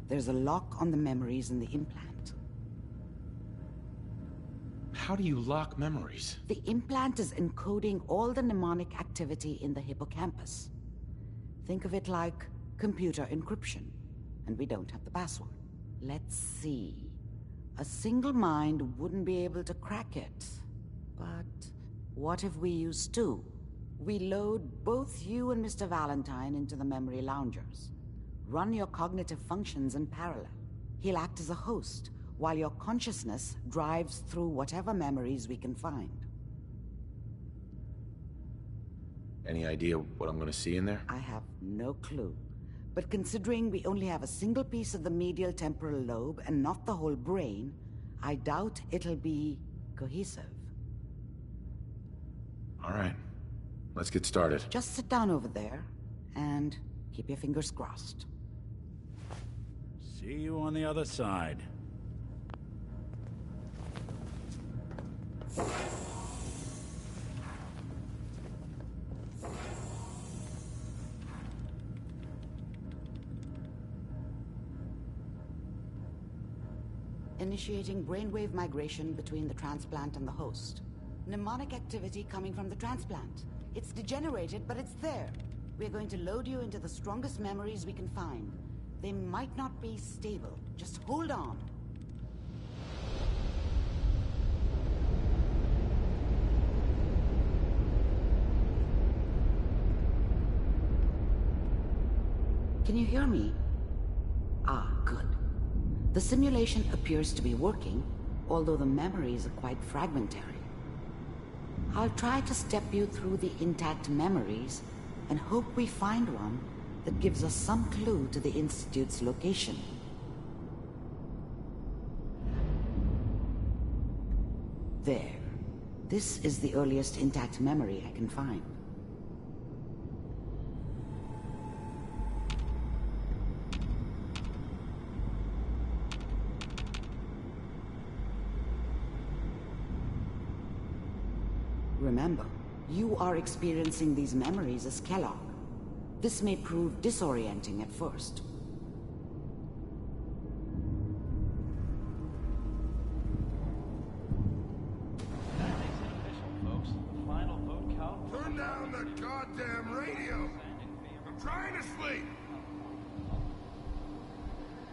There's a lock on the memories in the implant. how do you lock memories? The implant is encoding all the mnemonic activity in the hippocampus. Think of it like computer encryption, and we don't have the password. Let's see. A single mind wouldn't be able to crack it. But what if we use two? We load both you and Mr. Valentine into the memory loungers. Run your cognitive functions in parallel. He'll act as a host, while your consciousness drives through whatever memories we can find. Any idea what I'm gonna see in there? I have no clue. But considering we only have a single piece of the medial temporal lobe and not the whole brain, I doubt it'll be cohesive. All right. Let's get started. Just sit down over there and keep your fingers crossed. See you on the other side. Initiating brainwave migration between the transplant and the host. Mnemonic activity coming from the transplant. It's degenerated, but it's there. We're going to load you into the strongest memories we can find. They might not be stable. Just hold on. Can you hear me? Ah, good. The simulation appears to be working, although the memories are quite fragmentary. I'll try to step you through the intact memories and hope we find one that gives us some clue to the Institute's location. There. This is the earliest intact memory I can find. Remember, you are experiencing these memories as Kellogg. This may prove disorienting at first. Turn down the goddamn radio! I'm trying to sleep!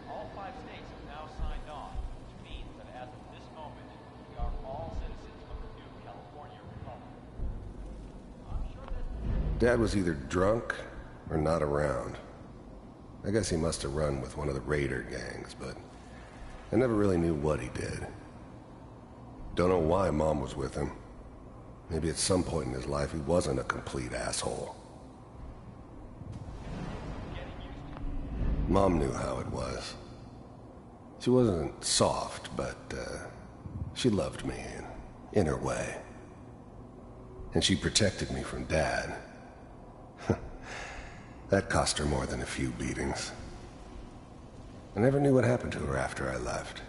All 5 states have now signed on, which means that as of this moment, we are all citizens of the new California Republic. I'm sure that... Dad was either drunk or not around. I guess he must have run with one of the raider gangs, but I never really knew what he did. Don't know why Mom was with him. Maybe at some point in his life he wasn't a complete asshole. Mom knew how it was. She wasn't soft, but she loved me in her way. And she protected me from Dad. That cost her more than a few beatings. I never knew what happened to her after I left.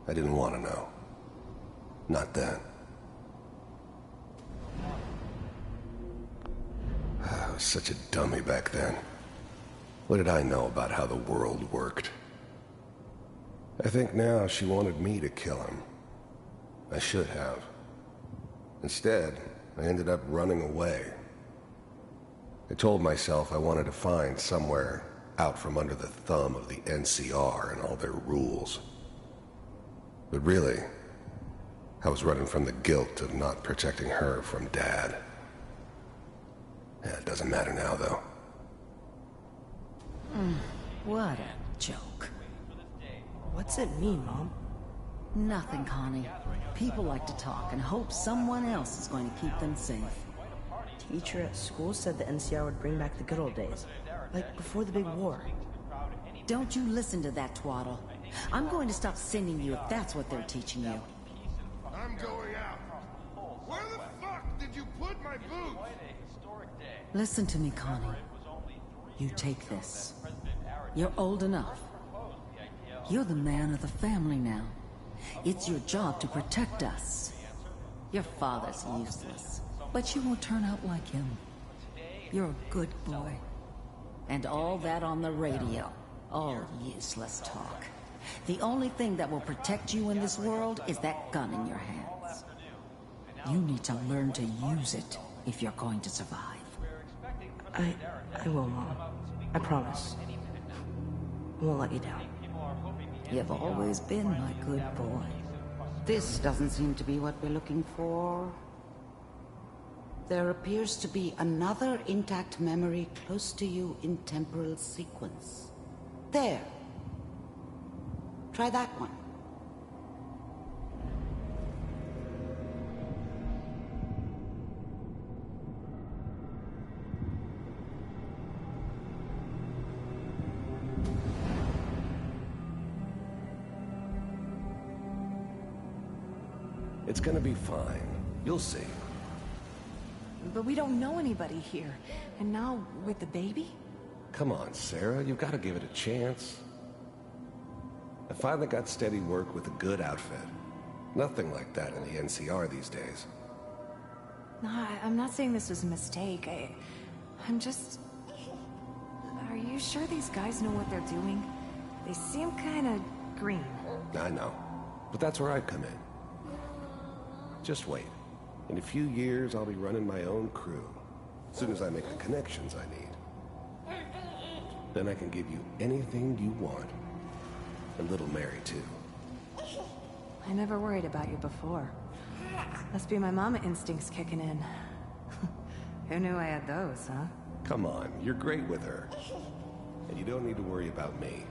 I didn't want to know. Not then. I was such a dummy back then. What did I know about how the world worked? I think now she wanted me to kill him. I should have. Instead, I ended up running away. I told myself I wanted to find somewhere out from under the thumb of the NCR and all their rules. But really, I was running from the guilt of not protecting her from Dad. Yeah, it doesn't matter now, though. What a joke. What's it mean, Mom? Nothing, Connie. People like to talk and hope someone else is going to keep them safe. Teacher at school said the NCR would bring back the good old days, like before the big war. Don't you listen to that twaddle. I'm going to stop sending you if that's what they're teaching you. I'm going out. Where the fuck did you put my boots? Listen to me, Connie. You take this. You're old enough. You're the man of the family now. It's your job to protect us. Your father's useless, but you won't turn out like him. You're a good boy. And all that on the radio, all useless talk. The only thing that will protect you in this world is that gun in your hands. You need to learn to use it if you're going to survive. I will, Mom. I promise. I won't let you down. You've always been my good boy. This doesn't seem to be what we're looking for. There appears to be another intact memory close to you in temporal sequence. There. Try that one. It's gonna be fine. You'll see. But we don't know anybody here. And now, with the baby? Come on, Sarah. You've got to give it a chance. I finally got steady work with a good outfit. Nothing like that in the NCR these days. No, I'm not saying this was a mistake. I'm just... Are you sure these guys know what they're doing? They seem kinda green. I know. But that's where I come in. Just wait. In a few years, I'll be running my own crew. As soon as I make the connections I need. Then I can give you anything you want. And little Mary, too. I never worried about you before. Must be my mama instincts kicking in. Who knew I had those, huh? Come on, you're great with her. And you don't need to worry about me.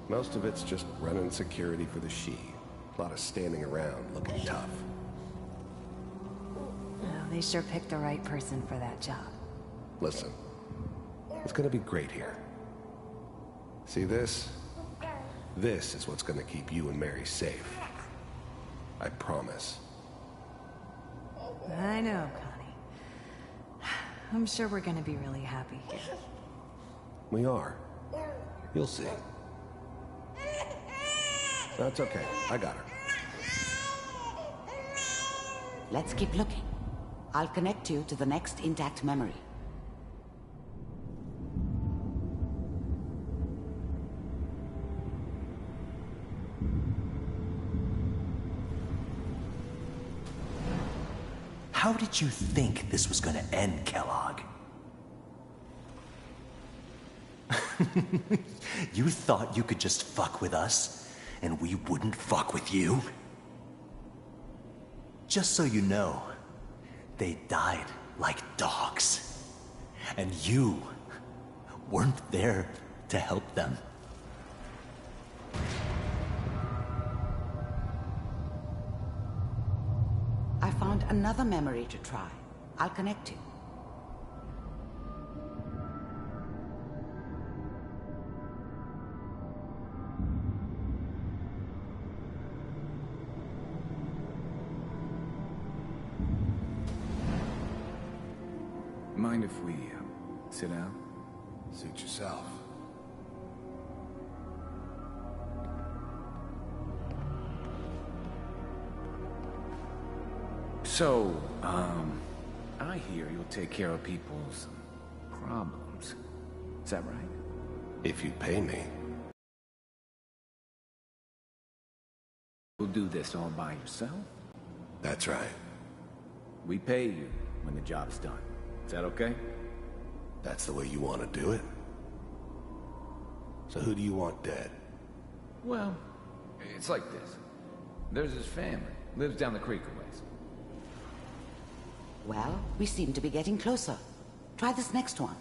Most of it's just running security for the she. A lot of standing around looking tough. Oh, they sure picked the right person for that job. Listen, it's gonna be great here. See this? This is what's gonna keep you and Mary safe. I promise. I know, Connie. I'm sure we're gonna be really happy here. We are. You'll see. That's okay. I got her. Let's keep looking. I'll connect you to the next intact memory. How did you think this was gonna end, Kellogg? You thought you could just fuck with us, and we wouldn't fuck with you? Just so you know, they died like dogs. And you weren't there to help them. I found another memory to try. I'll connect you. Mind if we sit down? Suit yourself. So, I hear you'll take care of people's problems. Is that right? If you pay me. You'll do this all by yourself? That's right. We pay you when the job's done. Is that okay? That's the way you want to do it? So who do you want dead? Well, it's like this. There's his family. Lives down the creek a ways. Well, we seem to be getting closer. Try this next one.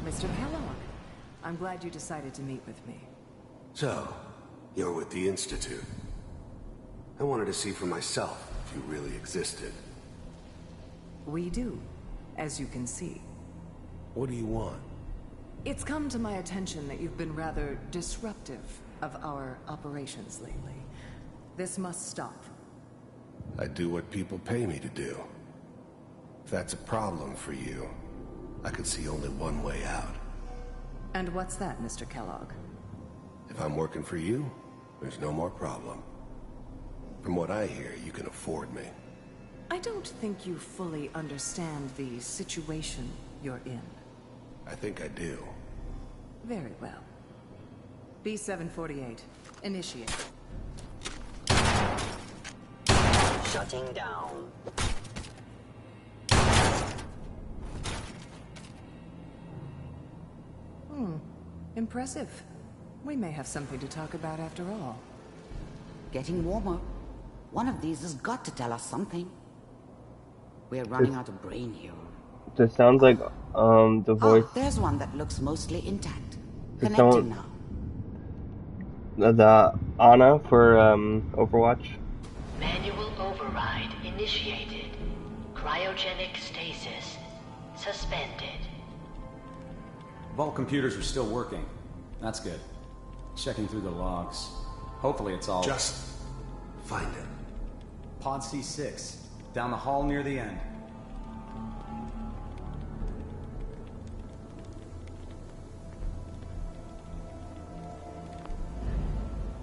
Mr. Kellogg, I'm glad you decided to meet with me. So, you're with the Institute. I wanted to see for myself if you really existed. We do, as you can see. What do you want? It's come to my attention that you've been rather disruptive of our operations lately. This must stop. I do what people pay me to do. If that's a problem for you, I could see only one way out. And what's that, Mr. Kellogg? If I'm working for you, there's no more problem. From what I hear, you can afford me. I don't think you fully understand the situation you're in. I think I do. Very well. B-748, initiate. Shutting down. Impressive. We may have something to talk about after all. Getting warmer. One of these has got to tell us something. We're running out of brain here. This sounds like the voice. Oh, there's one that looks mostly intact. This Connecting now. The Ana for Overwatch. Manual override initiated. Cryogenic stasis suspended. Vault computers are still working. That's good. Checking through the logs. Hopefully it's all... Just find it. Pod C6. Down the hall near the end.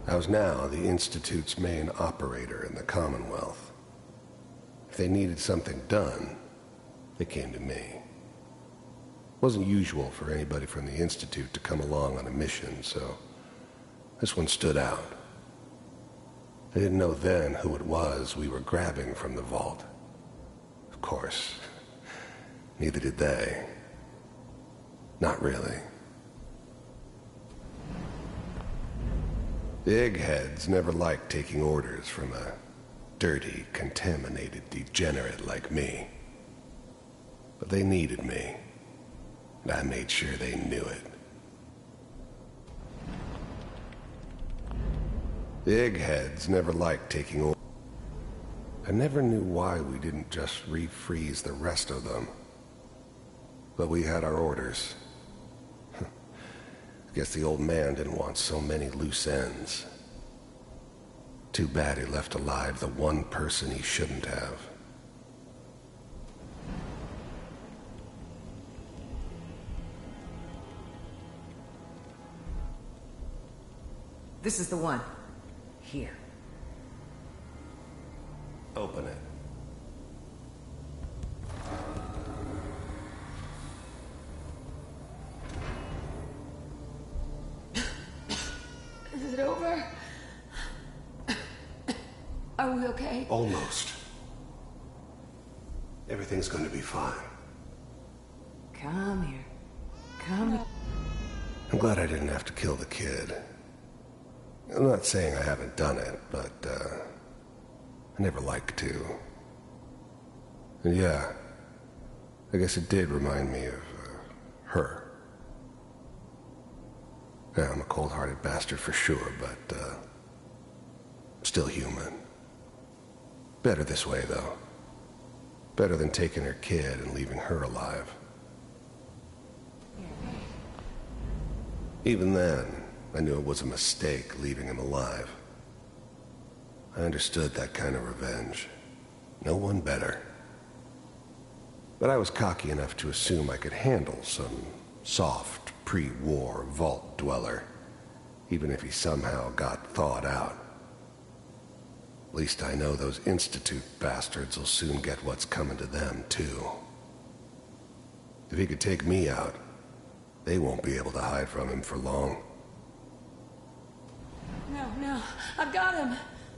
I was now the Institute's main operator in the Commonwealth. If they needed something done, they came to me. It wasn't usual for anybody from the Institute to come along on a mission, so this one stood out. I didn't know then who it was we were grabbing from the vault. Of course, neither did they. Not really. The eggheads never liked taking orders from a dirty, contaminated degenerate like me. But they needed me, and I made sure they knew it. The eggheads never liked taking orders. I never knew why we didn't just refreeze the rest of them. But we had our orders. I guess the old man didn't want so many loose ends. Too bad he left alive the one person he shouldn't have. This is the one. Here. Open it. Is it over? Are we okay? Almost. Everything's going to be fine. Come here. Come here. I'm glad I didn't have to kill the kid. I'm not saying I haven't done it, but, I never liked to. And yeah, I guess it did remind me of, her. Yeah, I'm a cold-hearted bastard for sure, but, still human. Better this way, though. Better than taking her kid and leaving her alive. Even then, I knew it was a mistake leaving him alive. I understood that kind of revenge. No one better. But I was cocky enough to assume I could handle some soft, pre-war vault dweller, even if he somehow got thawed out. At least I know those Institute bastards will soon get what's coming to them, too. If he could take me out, they won't be able to hide from him for long. No, I've got him.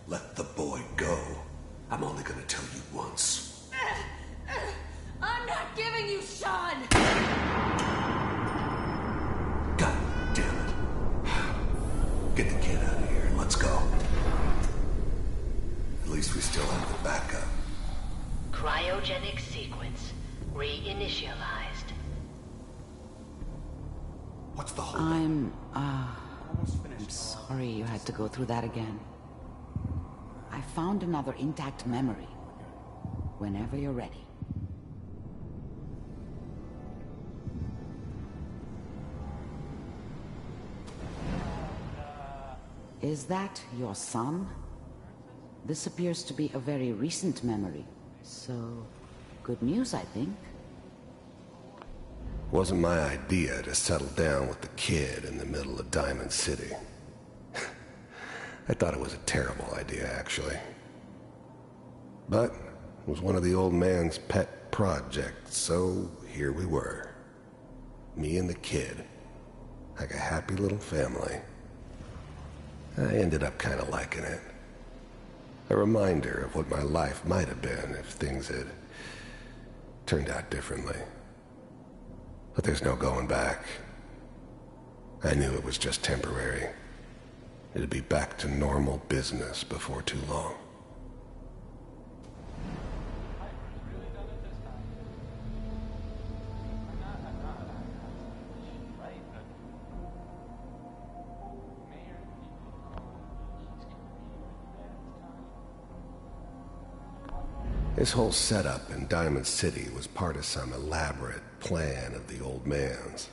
Let the boy go. I'm only gonna tell you once. I'm not giving you Sean! God damn it. Get the kid out of here and let's go. At least we still have the backup. Cryogenic sequence reinitialized. What's the whole... I'm sorry you had to go through that again. I found another intact memory. Whenever you're ready. Is that your son? This appears to be a very recent memory. So, good news, I think. Wasn't my idea to settle down with the kid in the middle of Diamond City. I thought it was a terrible idea, actually. But it was one of the old man's pet projects, so here we were. Me and the kid. Like a happy little family. I ended up kind of liking it. A reminder of what my life might have been if things had turned out differently. But there's no going back. I knew it was just temporary. It'd be back to normal business before too long. This whole setup in Diamond City was part of some elaborate plan of the old man's.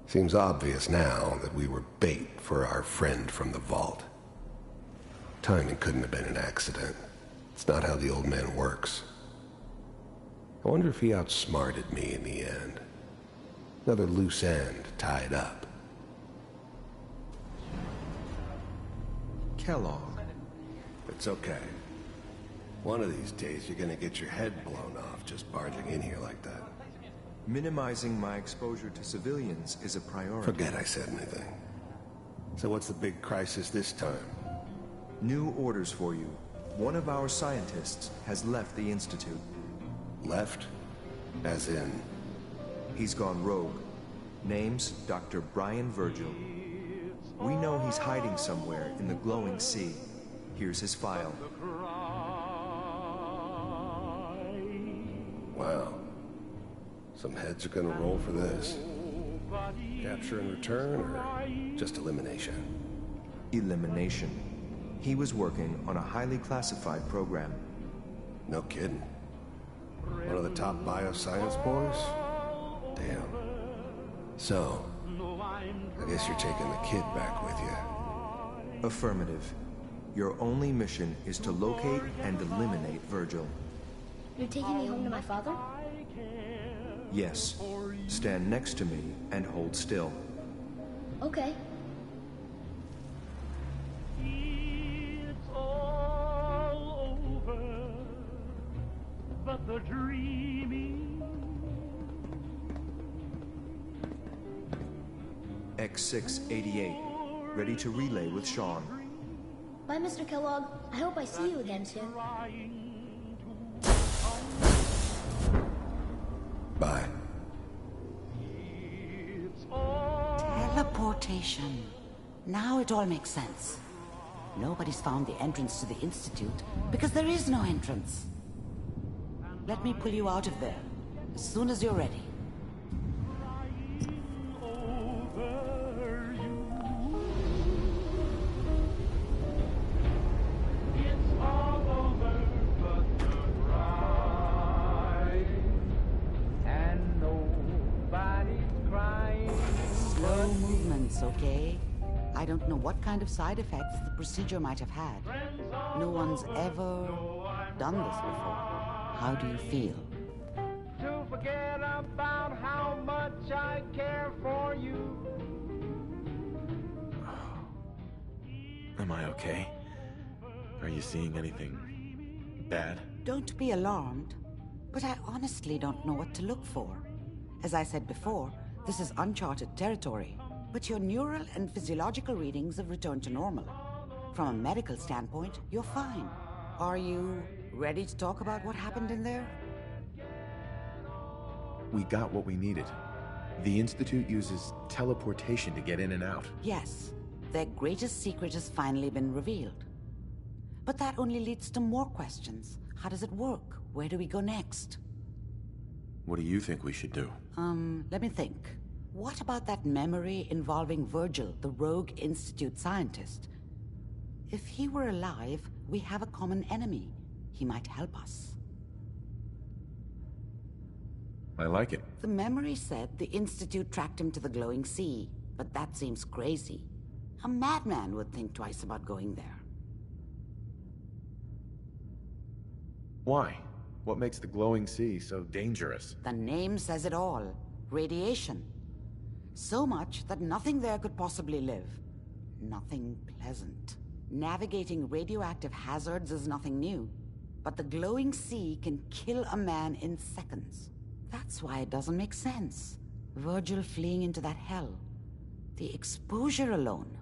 Seems obvious now that we were bait for our friend from the vault. Timing couldn't have been an accident. It's not how the old man works. I wonder if he outsmarted me in the end. Another loose end tied up. Kellogg. It's okay. One of these days you're gonna get your head blown off just barging in here like that. Minimizing my exposure to civilians is a priority. Forget I said anything. So what's the big crisis this time? New orders for you. One of our scientists has left the Institute. Left? As in? He's gone rogue. Name's Dr. Brian Virgil. We know he's hiding somewhere in the glowing sea. Here's his file. Wow. Some heads are gonna roll for this. Capture and return, or just elimination? Elimination. He was working on a highly classified program. No kidding. One of the top bioscience boys? Damn. So, I guess you're taking the kid back with you. Affirmative. Your only mission is to locate and eliminate Virgil. You're taking me home to my father? Yes. Stand next to me and hold still. Okay. It's all over, but the dreaming. X688. Ready to relay with Sean. Bye, Mr. Kellogg. I hope I see you again soon. Bye. Teleportation. Now it all makes sense. Nobody's found the entrance to the Institute because there is no entrance. Let me pull you out of there as soon as you're ready. Slow movements, okay? I don't know what kind of side effects the procedure might have had. No one's ever done this before. How do you feel? To forget about how much I care for you. Am I okay? Are you seeing anything bad? Don't be alarmed, but I honestly don't know what to look for. As I said before, this is uncharted territory, but your neural and physiological readings have returned to normal. From a medical standpoint, you're fine. Are you ready to talk about what happened in there? We got what we needed. The Institute uses teleportation to get in and out. Yes, their greatest secret has finally been revealed. But that only leads to more questions. How does it work? Where do we go next? What do you think we should do? Let me think. What about that memory involving Virgil, the rogue Institute scientist? If he were alive, we have a common enemy. He might help us. I like it. The memory said the Institute tracked him to the glowing sea, but that seems crazy. A madman would think twice about going there. Why? What makes the glowing sea so dangerous? The name says it all. Radiation. So much that nothing there could possibly live. Nothing pleasant. Navigating radioactive hazards is nothing new. but the glowing sea can kill a man in seconds. That's why it doesn't make sense. Virgil fleeing into that hell. The exposure alone.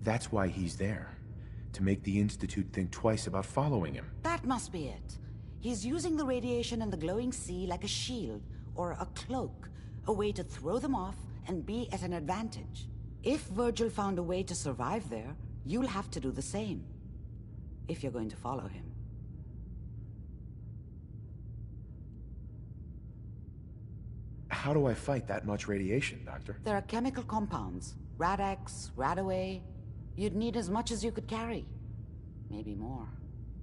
That's why he's there. To make the Institute think twice about following him. That must be it. He's using the radiation and the glowing sea like a shield, or a cloak. A way to throw them off and be at an advantage. If Virgil found a way to survive there, you'll have to do the same. If you're going to follow him. How do I fight that much radiation, Doctor? There are chemical compounds. Rad-X, Radaway. You'd need as much as you could carry. Maybe more.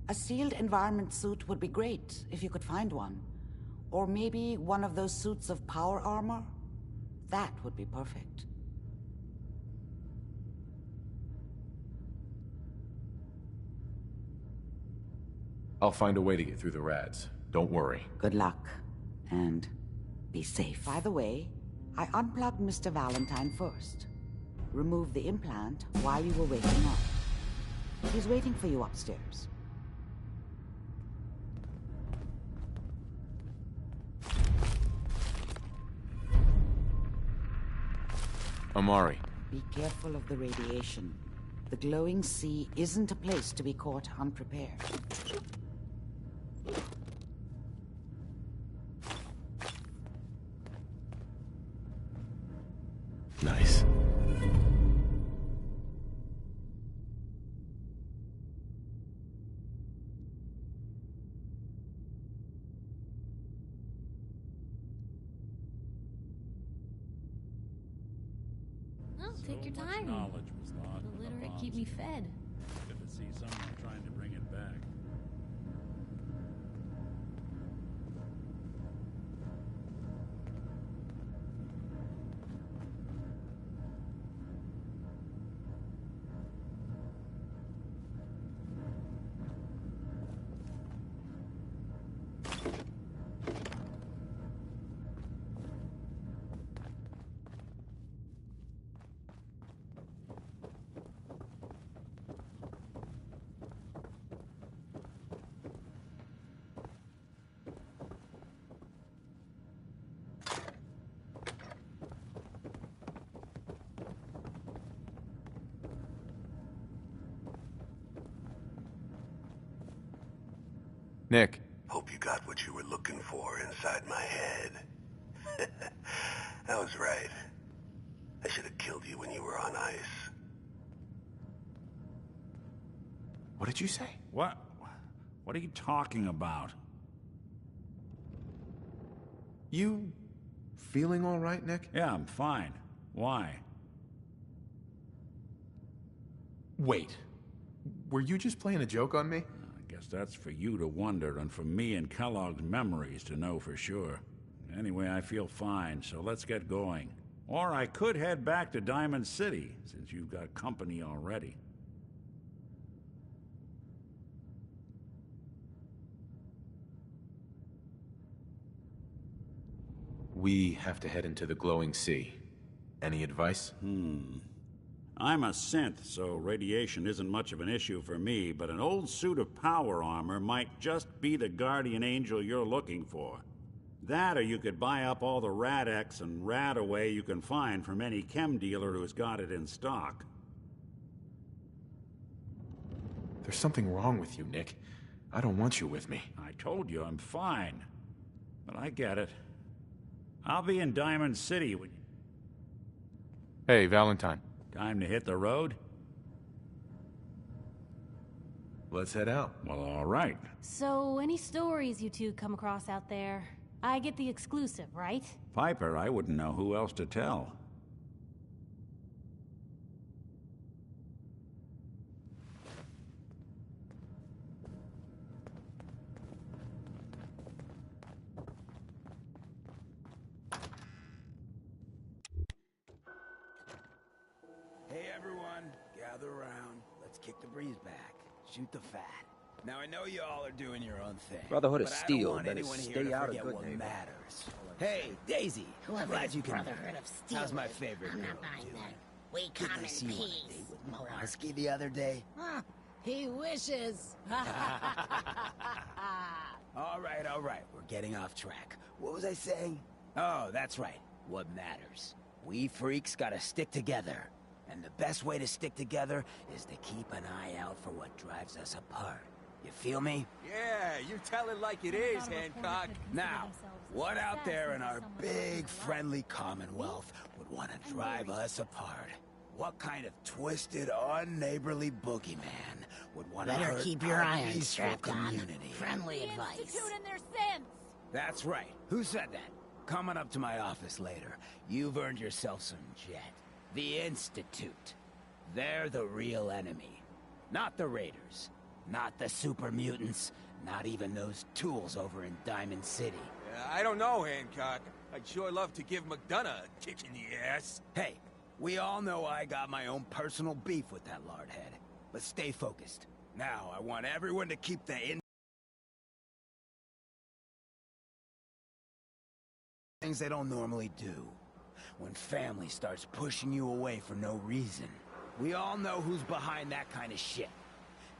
A sealed environment suit would be great, if you could find one. Or maybe one of those suits of power armor? That would be perfect. I'll find a way to get through the rads. Don't worry. Good luck. And be safe. By the way, I unplugged Mr. Valentine first. Removed the implant while you were waking up. He's waiting for you upstairs. Amari. Be careful of the radiation. The glowing sea isn't a place to be caught unprepared. Nice. Oh, take your time. Knowledge was lost. The literate keep me fed. Good to see someone trying to bring it back. Nick. Hope you got what you were looking for inside my head. I was right. I should have killed you when you were on ice. What did you say? What? What are you talking about? You feeling all right, Nick? Yeah, I'm fine. Why? Wait. Were you just playing a joke on me? I guess that's for you to wonder, and for me and Kellogg's memories to know for sure. Anyway, I feel fine, so let's get going. Or I could head back to Diamond City, since you've got company already. We have to head into the glowing sea. Any advice? I'm a synth, so radiation isn't much of an issue for me, but an old suit of power armor might just be the guardian angel you're looking for. That, or you could buy up all the Rad-X and Radaway you can find from any chem dealer who's got it in stock. There's something wrong with you, Nick. I don't want you with me. I told you I'm fine. But I get it. I'll be in Diamond City when... Hey, Valentine. Time to hit the road? Let's head out. Well, all right. So, any stories you two come across out there? I get the exclusive, right? Piper, I wouldn't know who else to tell. Hey everyone, gather around. Let's kick the breeze back. Shoot the fat. Now I know you all are doing your own thing. Brotherhood of but Steel, I don't want better anyone here stay to out of forget Good what Neighbor. matters. Hey, Daisy. Whoever Glad this you can. Brotherhood of Steel How's my is, favorite I'm girl not buying doing? that. We Did come they in see you on a peace. date with Murowski the other day? Huh, he wishes. All right. We're getting off track. What was I saying? Oh, that's right. What matters. We freaks gotta stick together. And the best way to stick together is to keep an eye out for what drives us apart. You feel me? Yeah, you tell it like it is, Hancock. Now, what out there in our big, friendly Commonwealth would want to drive us apart? What kind of twisted, unneighborly boogeyman would want to Better hurt keep your our irons peaceful strapped on. community? Friendly advice. Institute and their sins! That's right. Who said that? Coming up to my office later. You've earned yourself some jet. The Institute. They're the real enemy. Not the Raiders. Not the super mutants. Not even those tools over in Diamond City. I don't know, Hancock. I'd sure love to give McDonough a kick in the ass. Hey, we all know I got my own personal beef with that lardhead. But stay focused. Now, I want everyone to keep the things they don't normally do. When family starts pushing you away for no reason. We all know who's behind that kind of shit.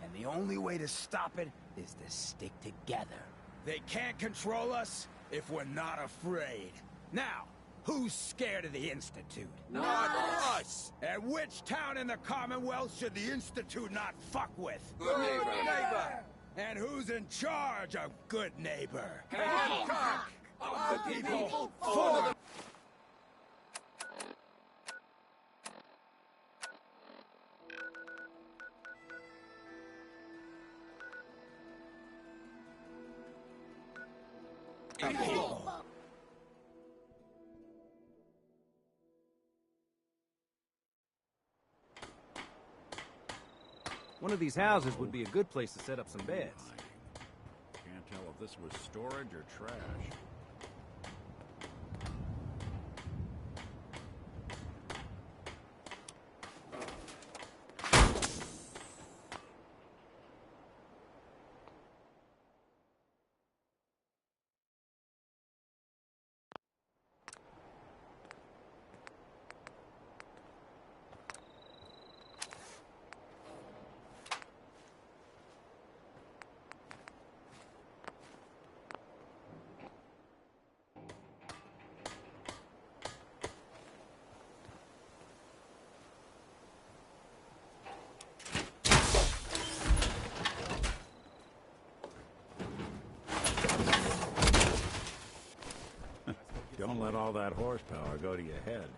And the only way to stop it is to stick together. They can't control us if we're not afraid. Now, who's scared of the Institute? Not us! And which town in the Commonwealth should the Institute not fuck with? Good neighbor! And who's in charge of good neighbor? Hancock! Of the people, for the... One of these houses would be a good place to set up some beds. Can't tell if this was storage or trash. Don't let all that horsepower go to your head.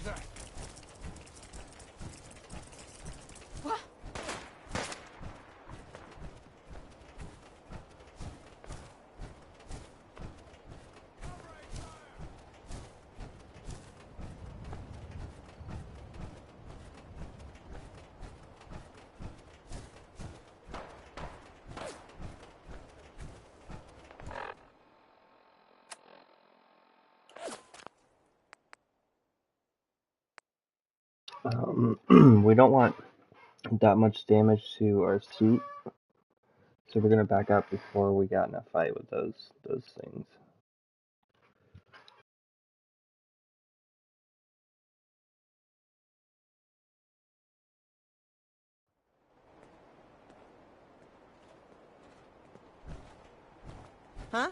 What? We don't want that much damage to our suit, so we're gonna back up before we got in a fight with those things. Huh?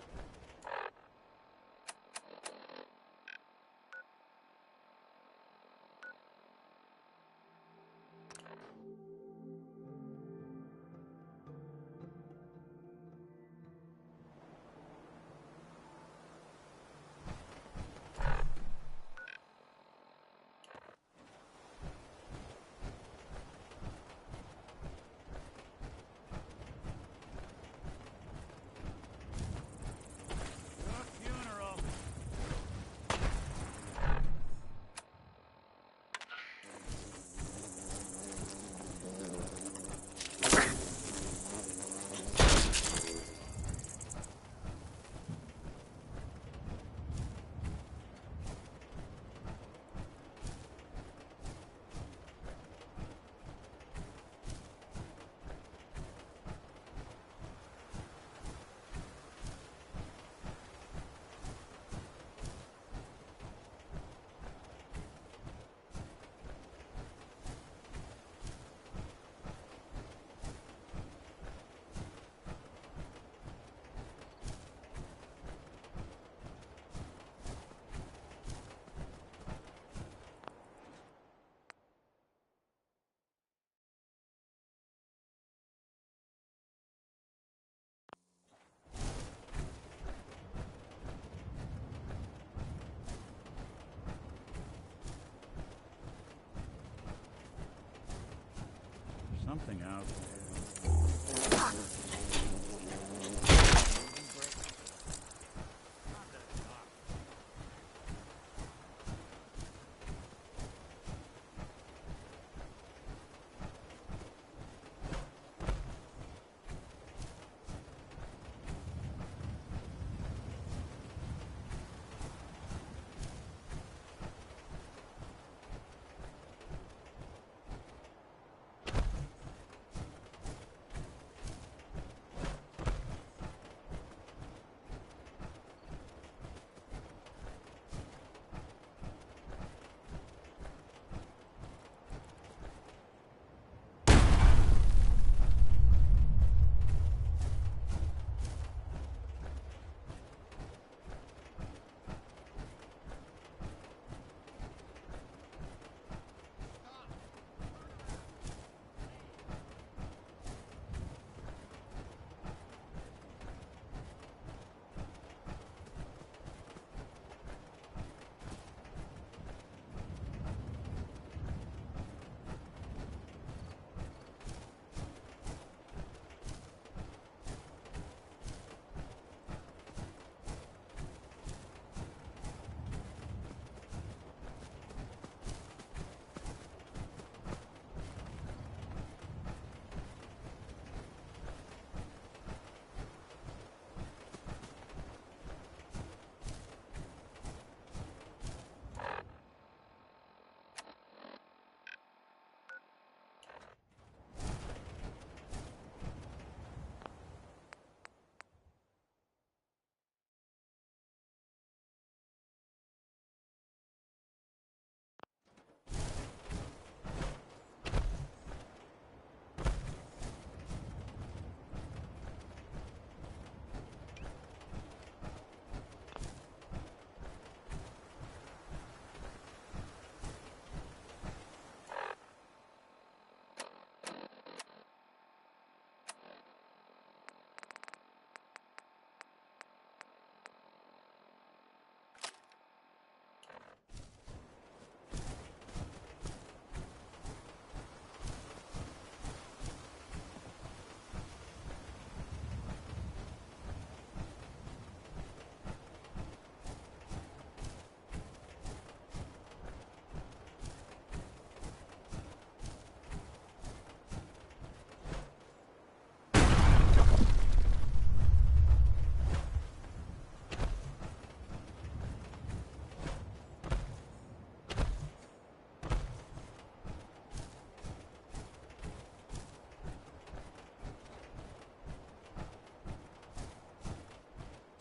Something out there.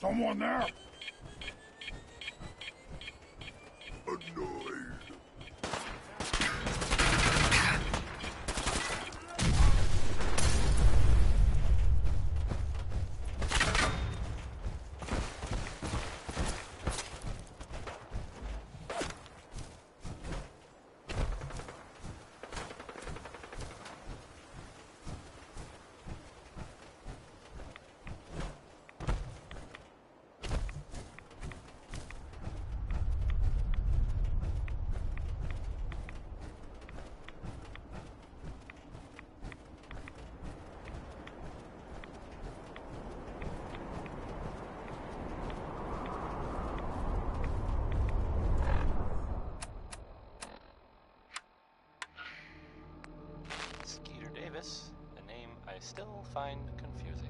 Someone there? Skeeter Davis, a name I still find confusing.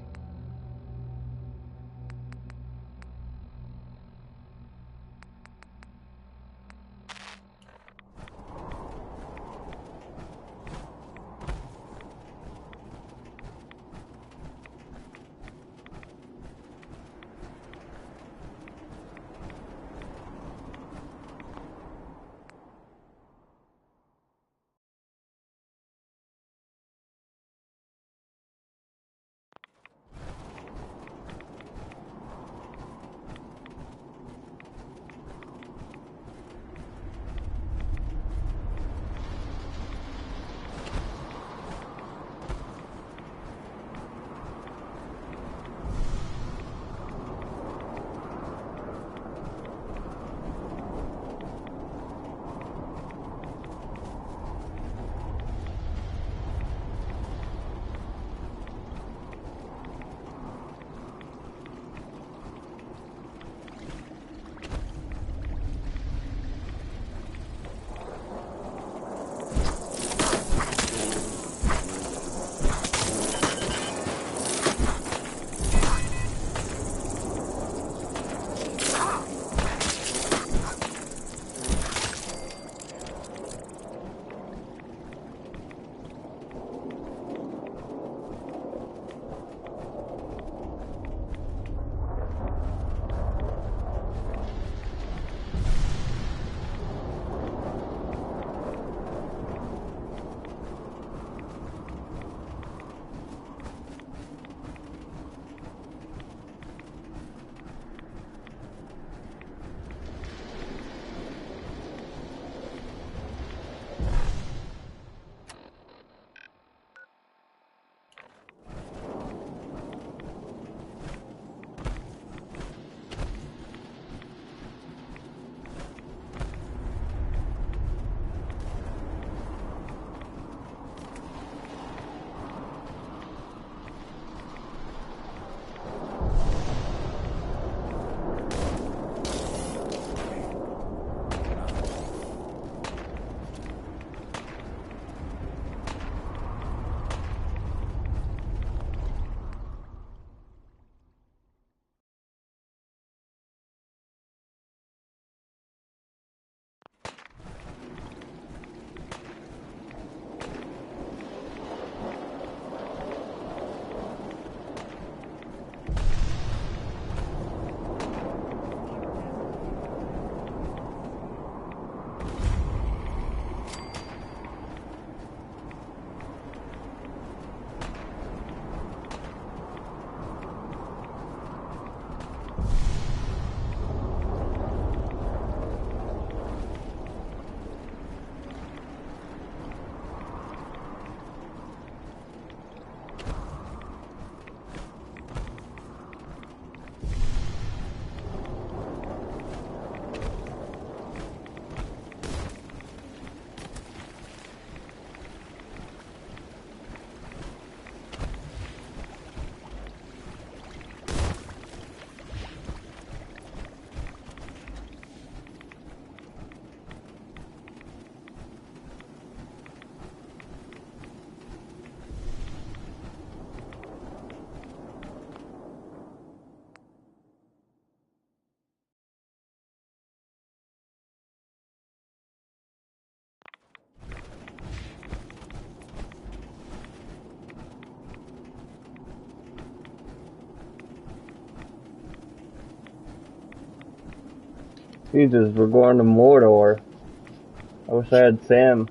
Jesus, we're going to Mordor. I wish I had Sam.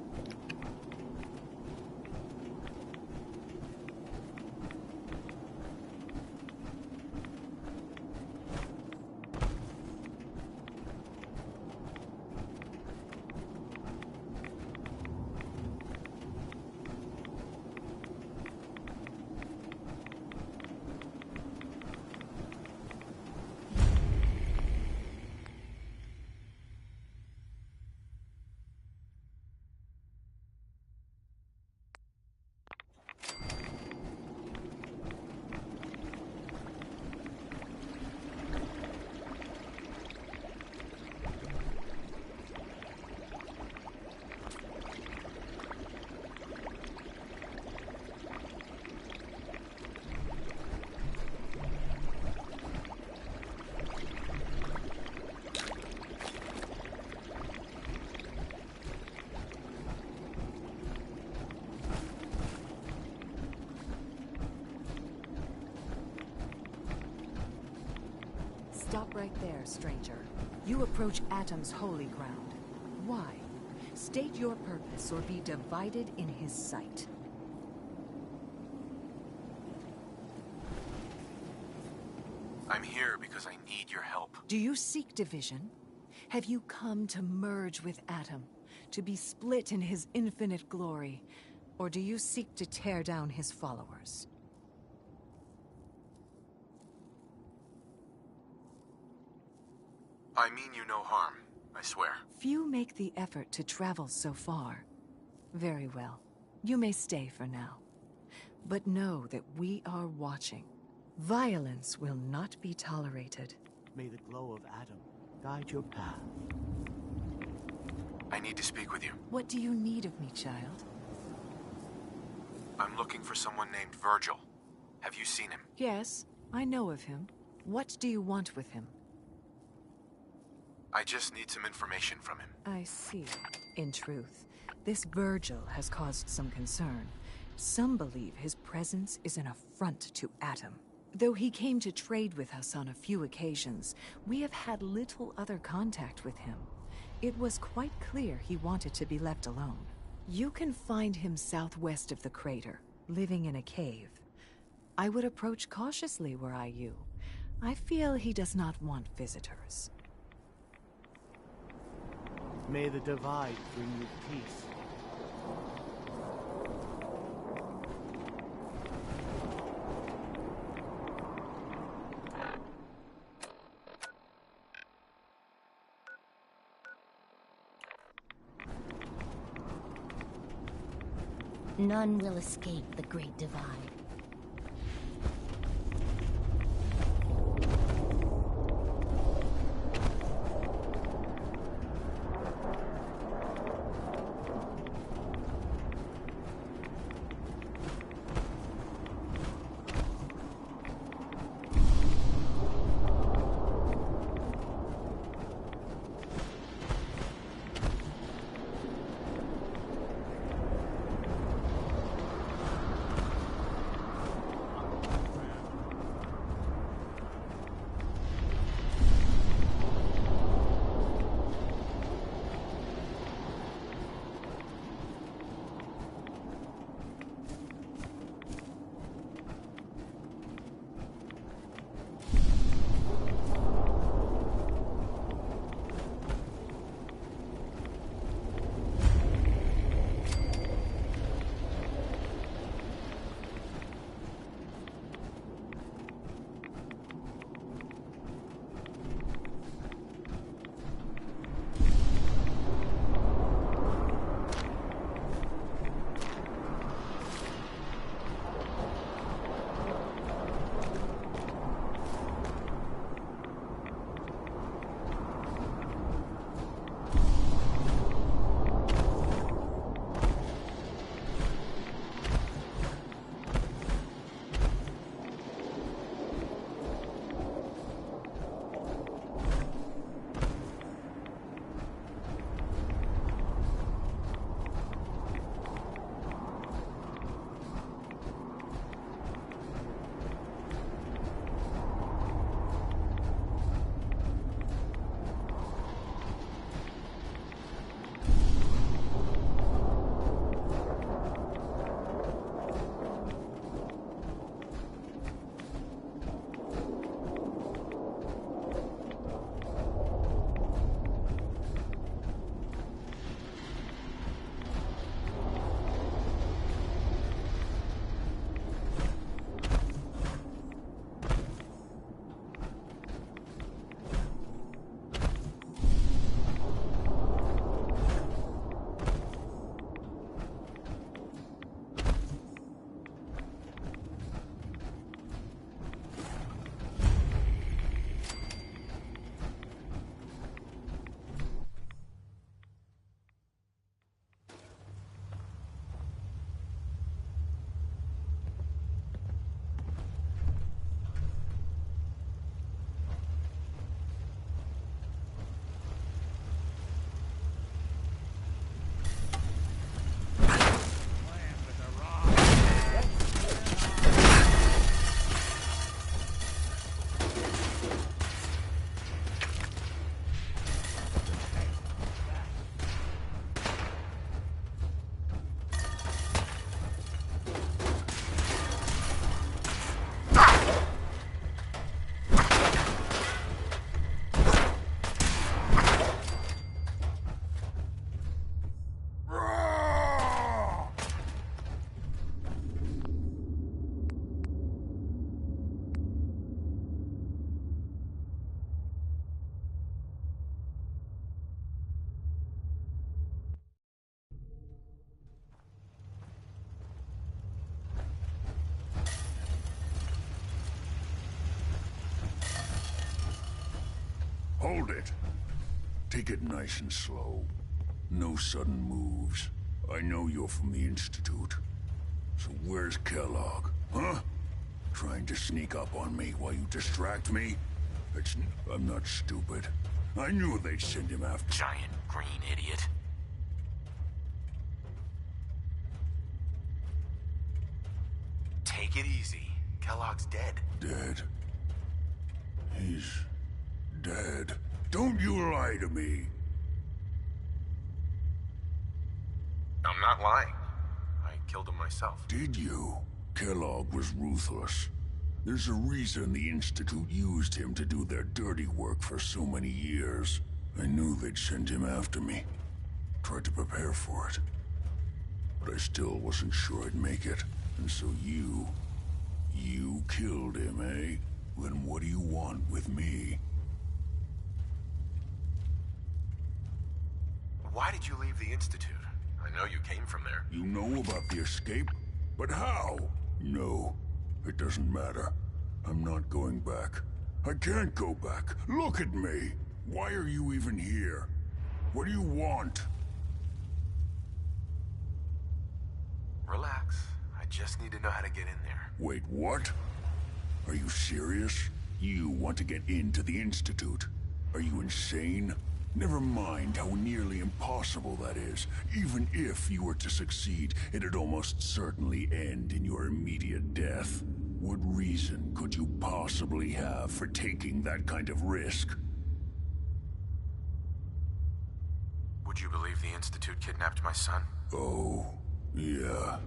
Stop right there, stranger. You approach Atom's holy ground. Why? State your purpose or be divided in his sight. I'm here because I need your help. Do you seek division? Have you come to merge with Atom, to be split in his infinite glory? Or do you seek to tear down his followers? I mean you no harm, I swear. Few make the effort to travel so far. Very well. You may stay for now. But know that we are watching. Violence will not be tolerated. May the glow of Atom guide your path. I need to speak with you. What do you need of me, child? I'm looking for someone named Virgil. Have you seen him? Yes, I know of him. What do you want with him? I just need some information from him. I see. In truth, this Virgil has caused some concern. Some believe his presence is an affront to Atom. Though he came to trade with us on a few occasions, we have had little other contact with him. It was quite clear he wanted to be left alone. You can find him southwest of the crater, living in a cave. I would approach cautiously were I you. I feel he does not want visitors. May the divide bring you peace. None will escape the Great Divide. Hold it. Take it nice and slow. No sudden moves. I know you're from the Institute. So where's Kellogg, huh? Trying to sneak up on me while you distract me? I'm not stupid. I knew they'd send him after— Giant green idiot. Take it easy. Kellogg's dead. Dead? He's dead. Don't you lie to me. I'm not lying. I killed him myself. Did you? Kellogg was ruthless. There's a reason the Institute used him to do their dirty work for so many years. I knew they'd send him after me. Tried to prepare for it. But I still wasn't sure I'd make it. And so you killed him, eh? Then what do you want with me? Why did you leave the Institute? I know you came from there. You know about the escape? But how? No, it doesn't matter. I'm not going back. I can't go back. Look at me. Why are you even here? What do you want? Relax. I just need to know how to get in there. Wait, what? Are you serious? You want to get into the Institute? Are you insane? Never mind how nearly impossible that is. Even if you were to succeed, it'd almost certainly end in your immediate death. What reason could you possibly have for taking that kind of risk? Would you believe the Institute kidnapped my son? Oh, yeah.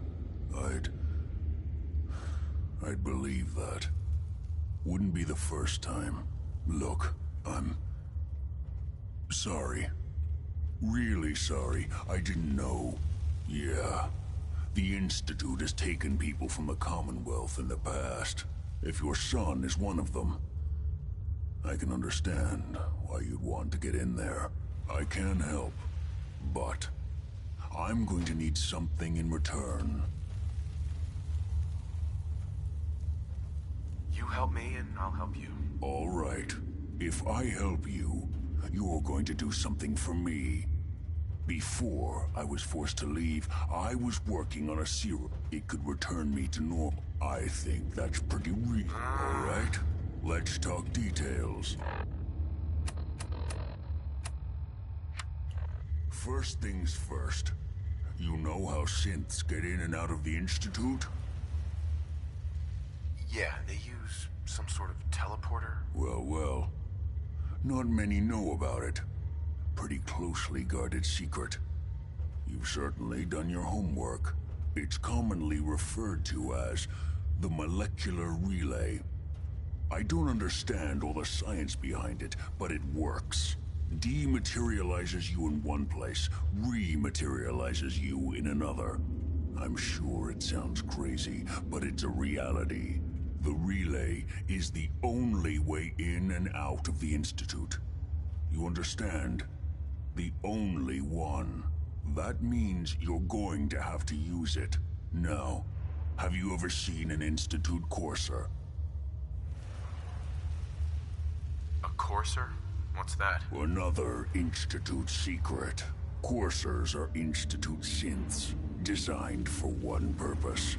I'd believe that. Wouldn't be the first time. Look, I'm sorry. Really sorry. I didn't know. Yeah. The Institute has taken people from the Commonwealth in the past. If your son is one of them, I can understand why you'd want to get in there. I can help, but I'm going to need something in return. You help me and I'll help you. All right. If I help you, you're going to do something for me. Before I was forced to leave, I was working on a serum. It could return me to normal. I think that's pretty real. All right? Let's talk details. First things first. You know how synths get in and out of the Institute? Yeah, they use some sort of teleporter. Well. Not many know about it. Pretty closely guarded secret. You've certainly done your homework. It's commonly referred to as the molecular relay. I don't understand all the science behind it, but it works. Dematerializes you in one place, rematerializes you in another. I'm sure it sounds crazy, but it's a reality. The relay is the only way in and out of the Institute. You understand? The only one. That means you're going to have to use it. Now, have you ever seen an Institute courser? A courser? What's that? Another Institute secret. Coursers are Institute synths, designed for one purpose.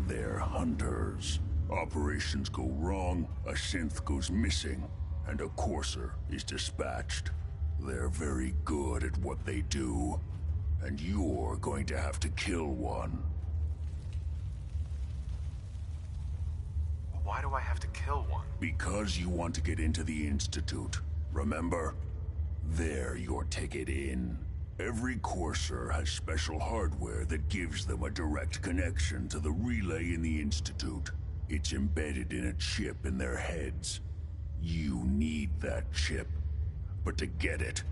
They're hunters. Operations go wrong, a synth goes missing, and a courser is dispatched. They're very good at what they do, and you're going to have to kill one. Why do I have to kill one? Because you want to get into the Institute, remember? They're your ticket in. Every courser has special hardware that gives them a direct connection to the relay in the Institute. It's embedded in a chip in their heads. You need that chip. But to get it,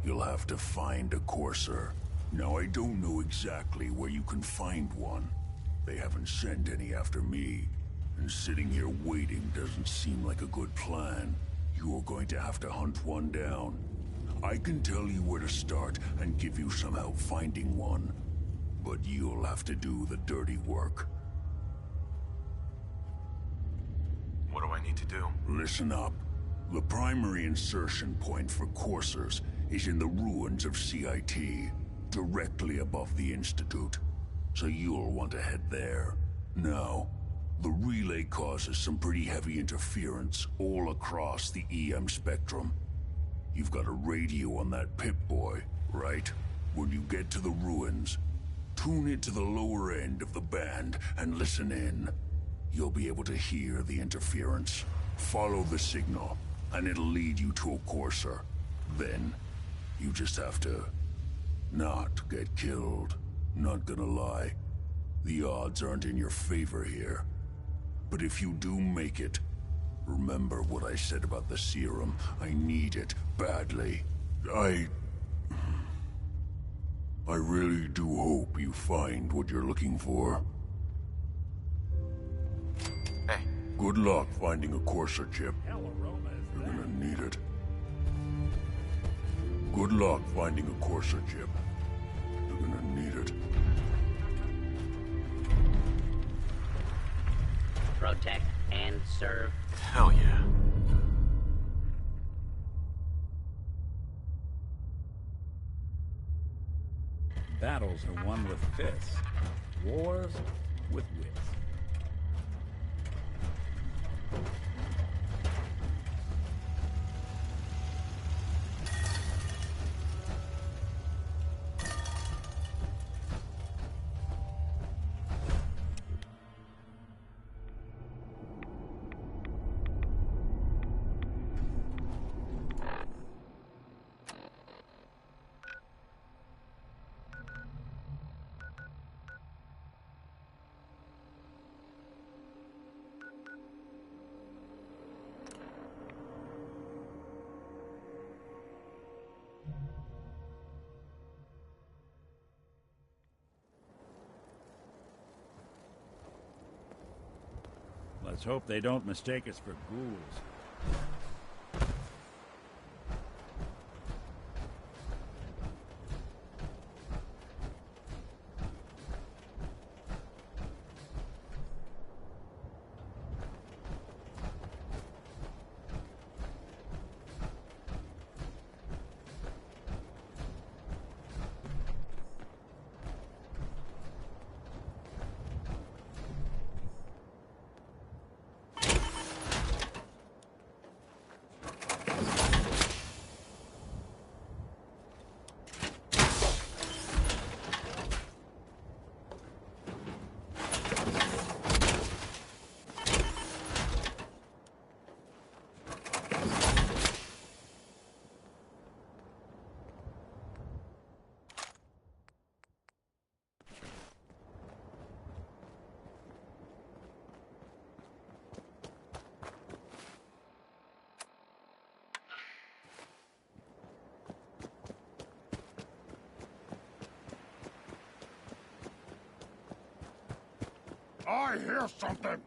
you'll have to find a courser. Now, I don't know exactly where you can find one. They haven't sent any after me. And sitting here waiting doesn't seem like a good plan. You're going to have to hunt one down. I can tell you where to start and give you some help finding one. But you'll have to do the dirty work. What do I need to do? Listen up. The primary insertion point for coursers is in the ruins of CIT, directly above the Institute. So you'll want to head there. Now, the relay causes some pretty heavy interference all across the EM spectrum. You've got a radio on that Pip-Boy, right? When you get to the ruins, tune it to the lower end of the band and listen in. You'll be able to hear the interference. Follow the signal, and it'll lead you to a courser. Then, you just have to not get killed. Not gonna lie, the odds aren't in your favor here. But if you do make it, remember what I said about the serum. I need it badly. I really do hope you find what you're looking for. Hey. Good luck finding a courser chip. You're gonna need it. Good luck finding a courser chip. You're gonna need it. Protect and serve. Hell yeah. Battles are won with fists. Wars with wits. Let's hope they don't mistake us for ghouls. I hear something!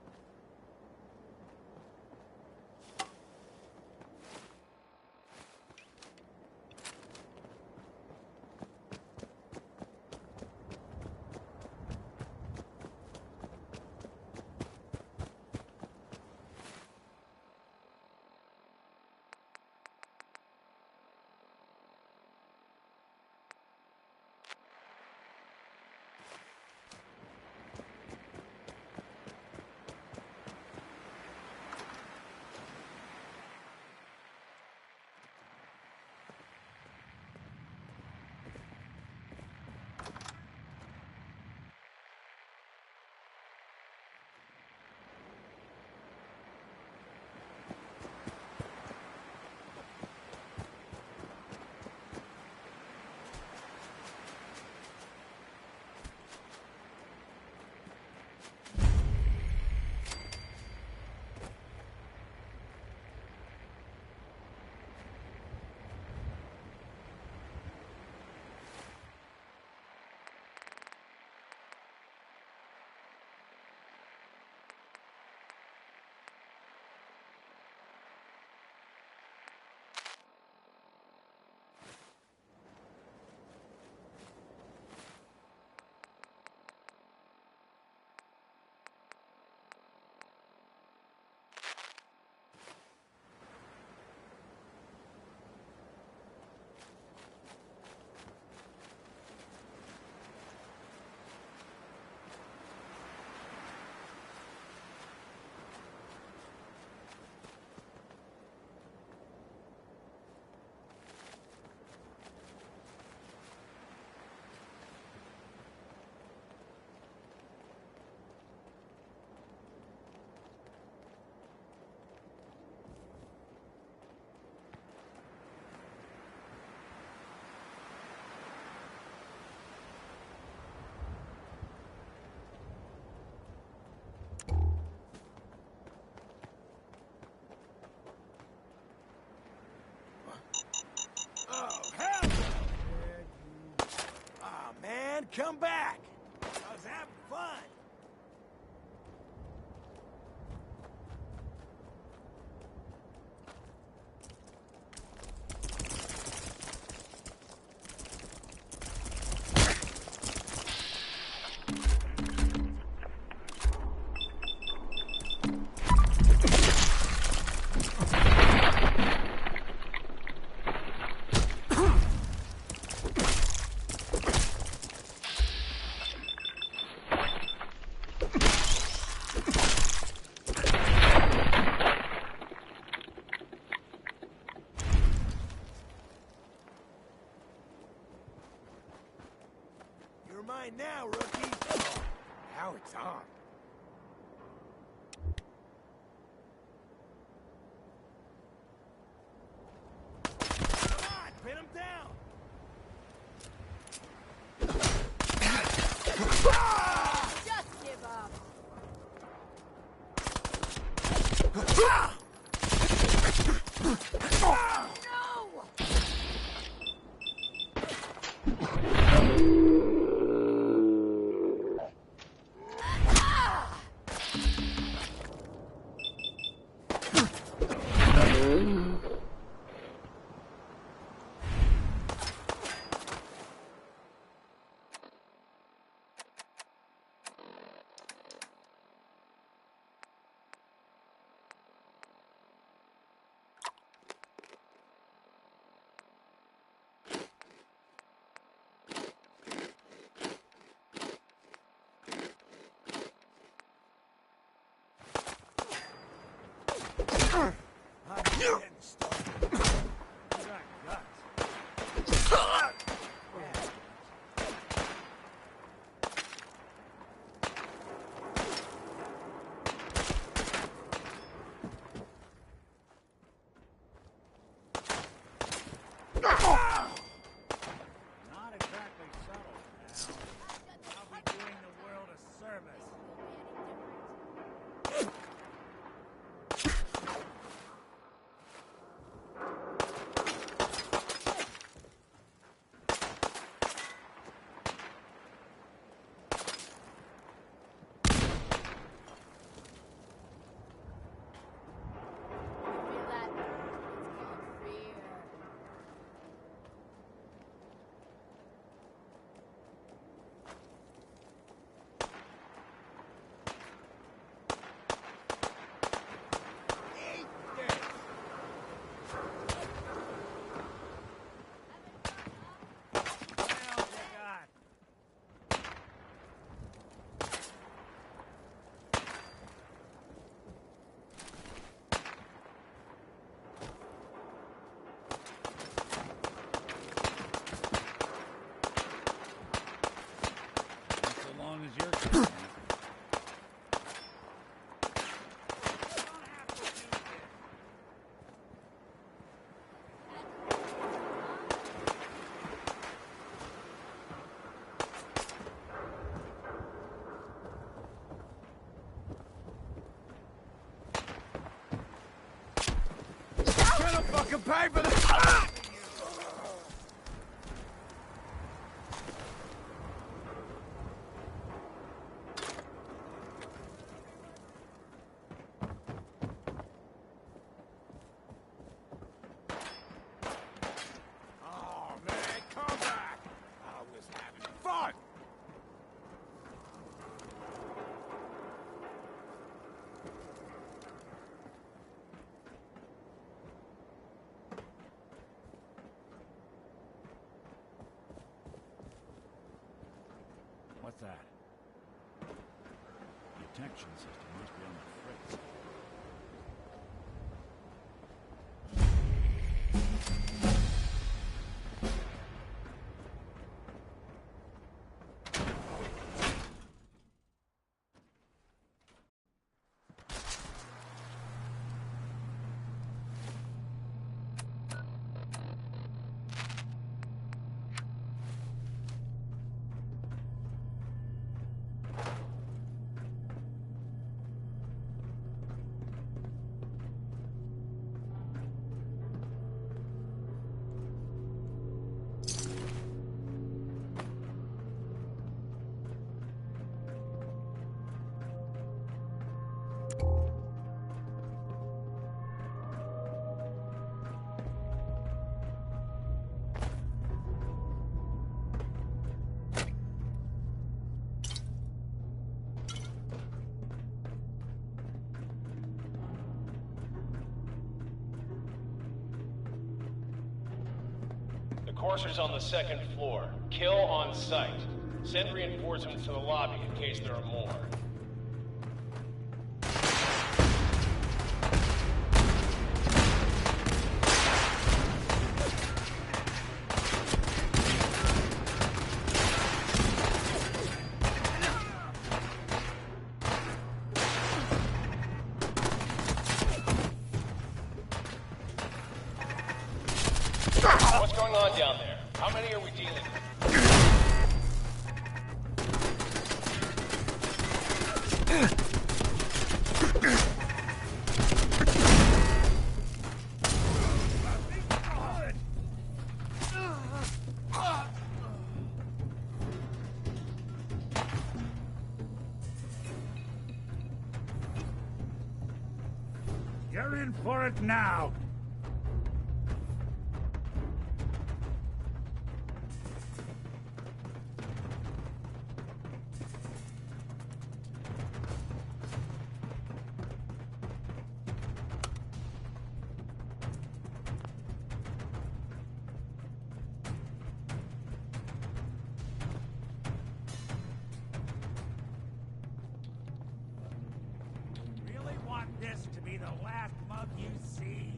on, come back! I was having fun! You're mine now, rookie! Now it's on. Come on, pin him down! Just give up. Not exactly subtle, pal. I'll be doing the world a service. Feel that? It's getting freer. So long as you're concerned. Gonna fucking pay for this! Oh man, come back! I was having fun! What's that? Detection system must be on the fritz. Courser's on the 2nd floor. Kill on sight. Send reinforcements to the lobby in case there are more. What's going on down there? How many are we dealing with? You're in for it now. Really want this to be the last mug you see?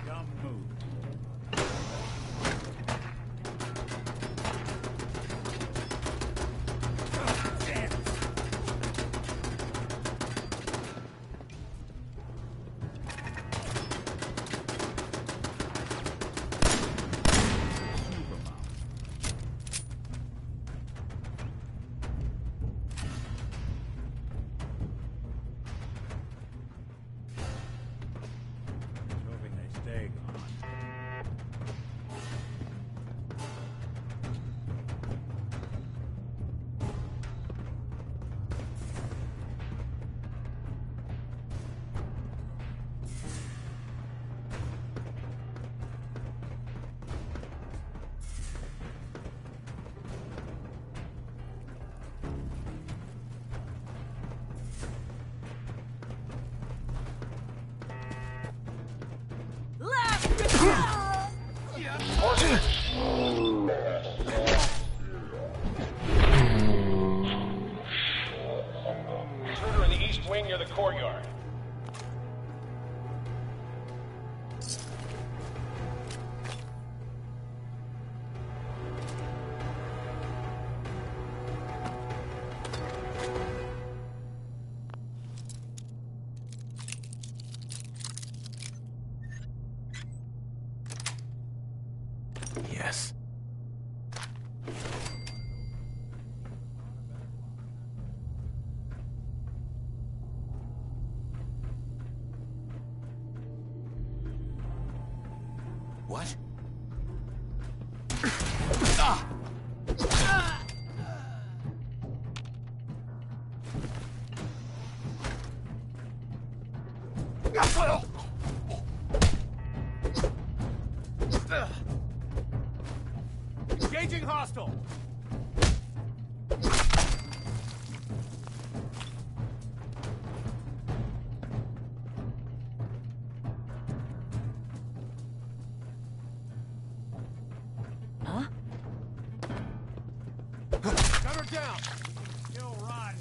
Dumb move. Damn. Hoping they stay gone. Intruder in the east wing near the courtyard. Yes. What? Engaging hostile. Huh? Got her down. Still run.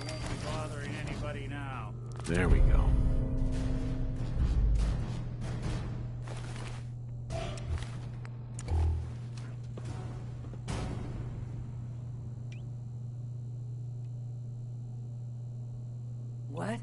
Won't be bothering anybody now. There we go. What?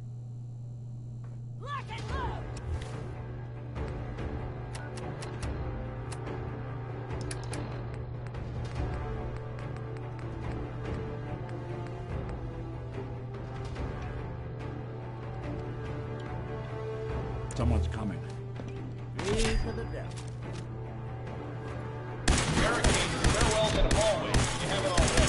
Someone's coming. Me for the devil. Barricades and stairwells and hallways. You have it all ready.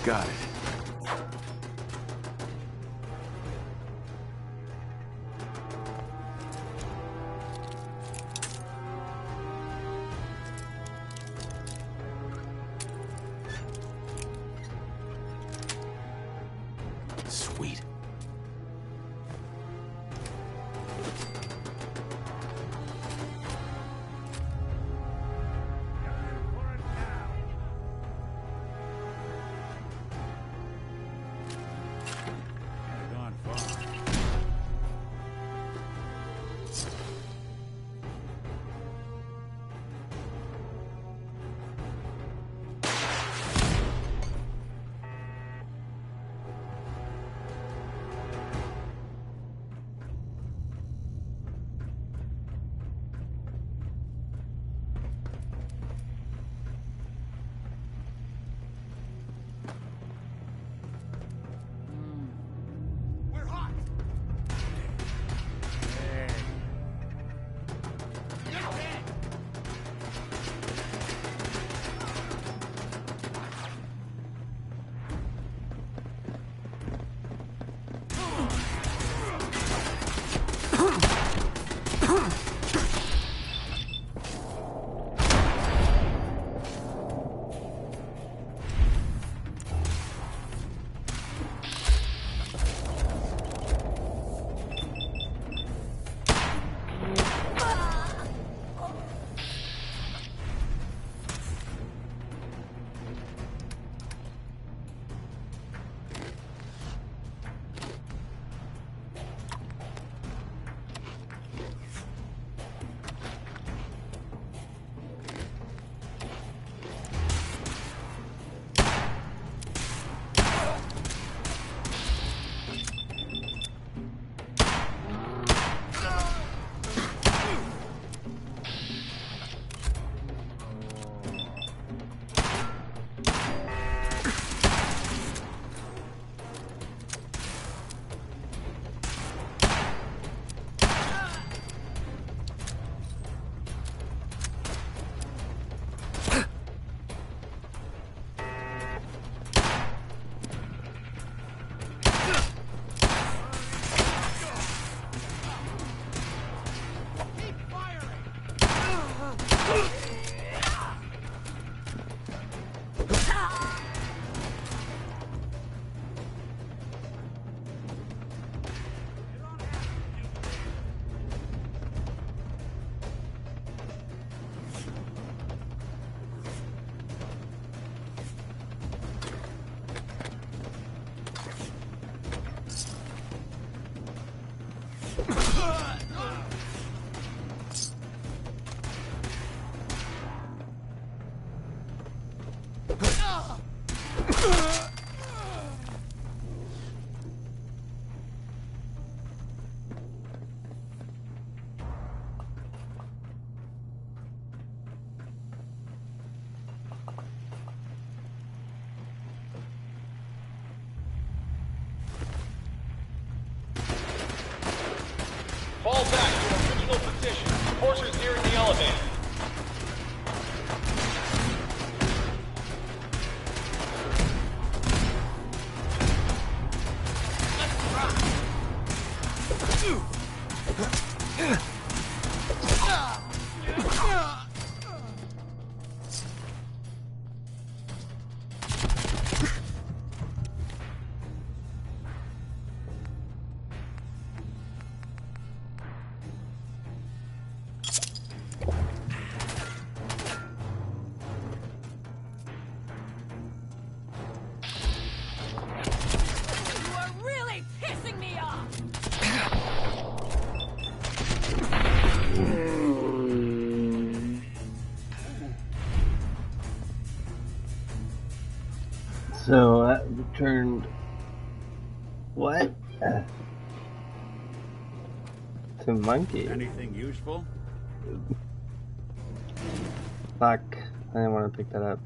Got it. Sweet. Gone far. Fall back to original position. Horses nearing the elevator. So that returned what? To monkey. Anything useful? Fuck. I didn't want to pick that up.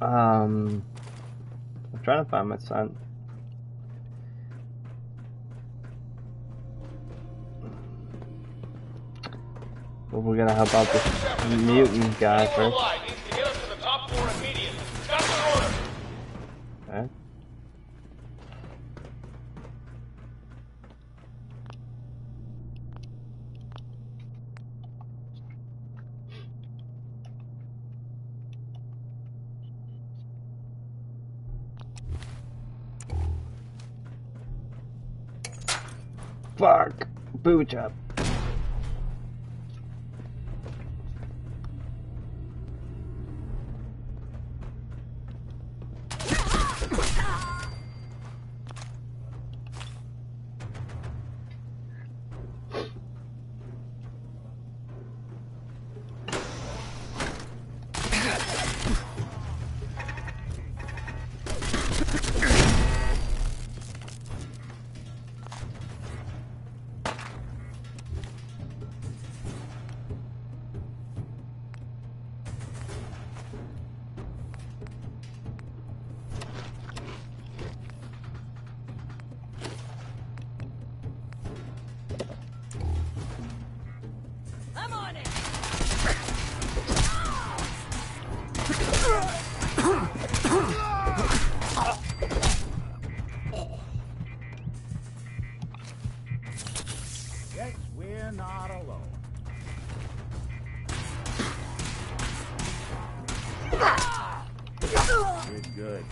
I'm trying to find my son. But we're gonna help out this mutant guy first. Okay. Fuck! Boot up. I'm on it. Guess we're not alone. Good, good.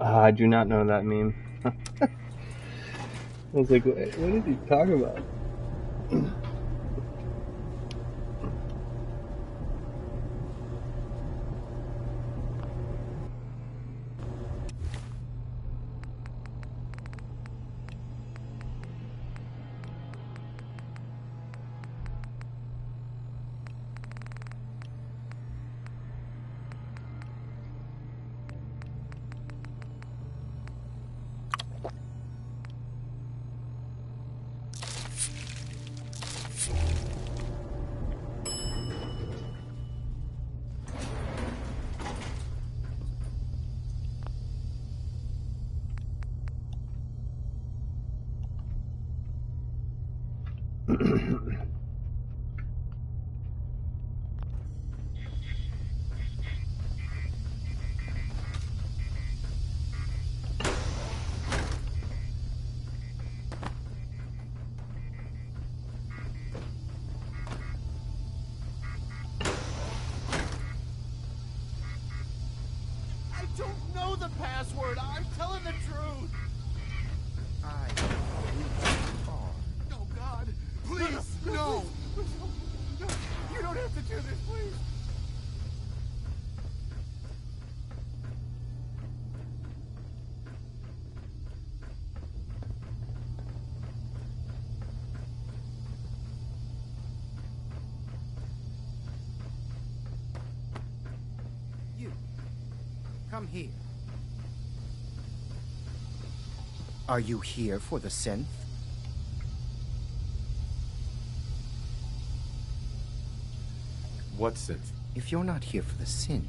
I do not know that meme. I was like, what is he talking about? I don't know the password. I'm telling the truth. Oh, God. Please, no. You don't have to do this, please. You. Come here. Are you here for the synth? What synth? If you're not here for the synth,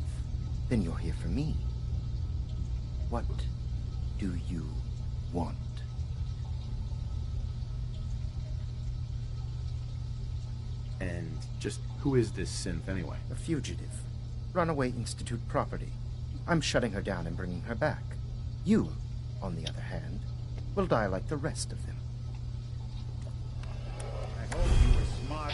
then you're here for me. What do you want? And just who is this synth anyway? A fugitive. runaway Institute property. I'm shutting her down and bringing her back. You, on the other hand, will die like the rest of them. I hope you were smart.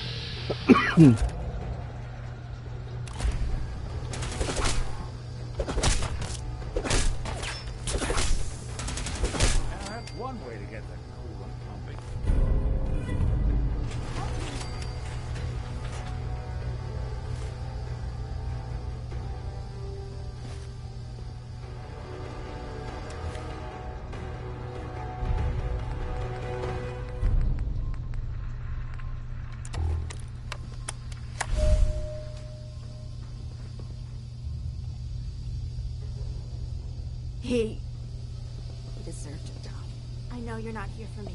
That's one way to get the coolant pumping. He deserved to die. I know you're not here for me.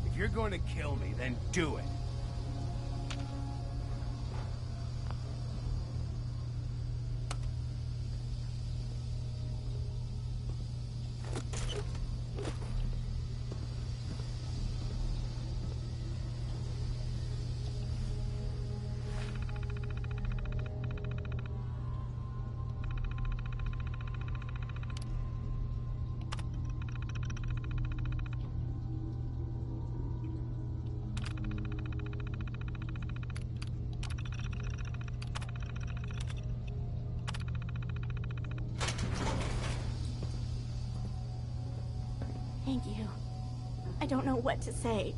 If you're going to kill me, then do it. Thank you. I don't know what to say.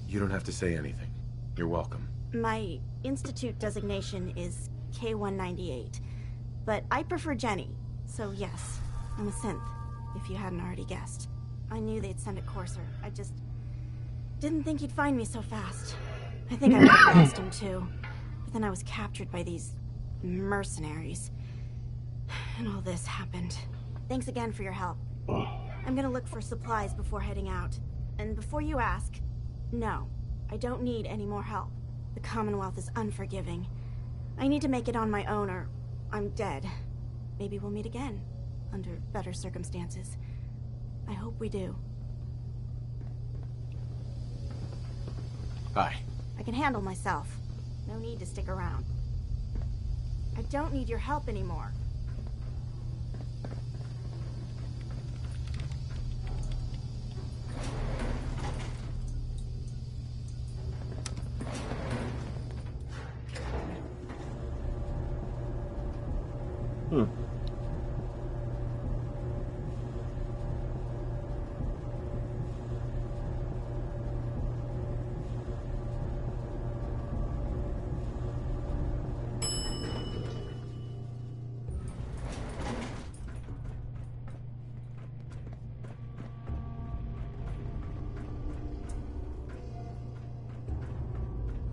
You don't have to say anything. You're welcome. My Institute designation is K-198, but I prefer Jenny, so yes, I'm a synth, if you hadn't already guessed. I knew they'd send a courser. I just didn't think he'd find me so fast. I think I would have lost him too, but then I was captured by these mercenaries, and all this happened. Thanks again for your help. I'm gonna look for supplies before heading out. And before you ask, no, I don't need any more help. The Commonwealth is unforgiving. I need to make it on my own or I'm dead. Maybe we'll meet again, under better circumstances. I hope we do. Bye. I can handle myself. No need to stick around. I don't need your help anymore.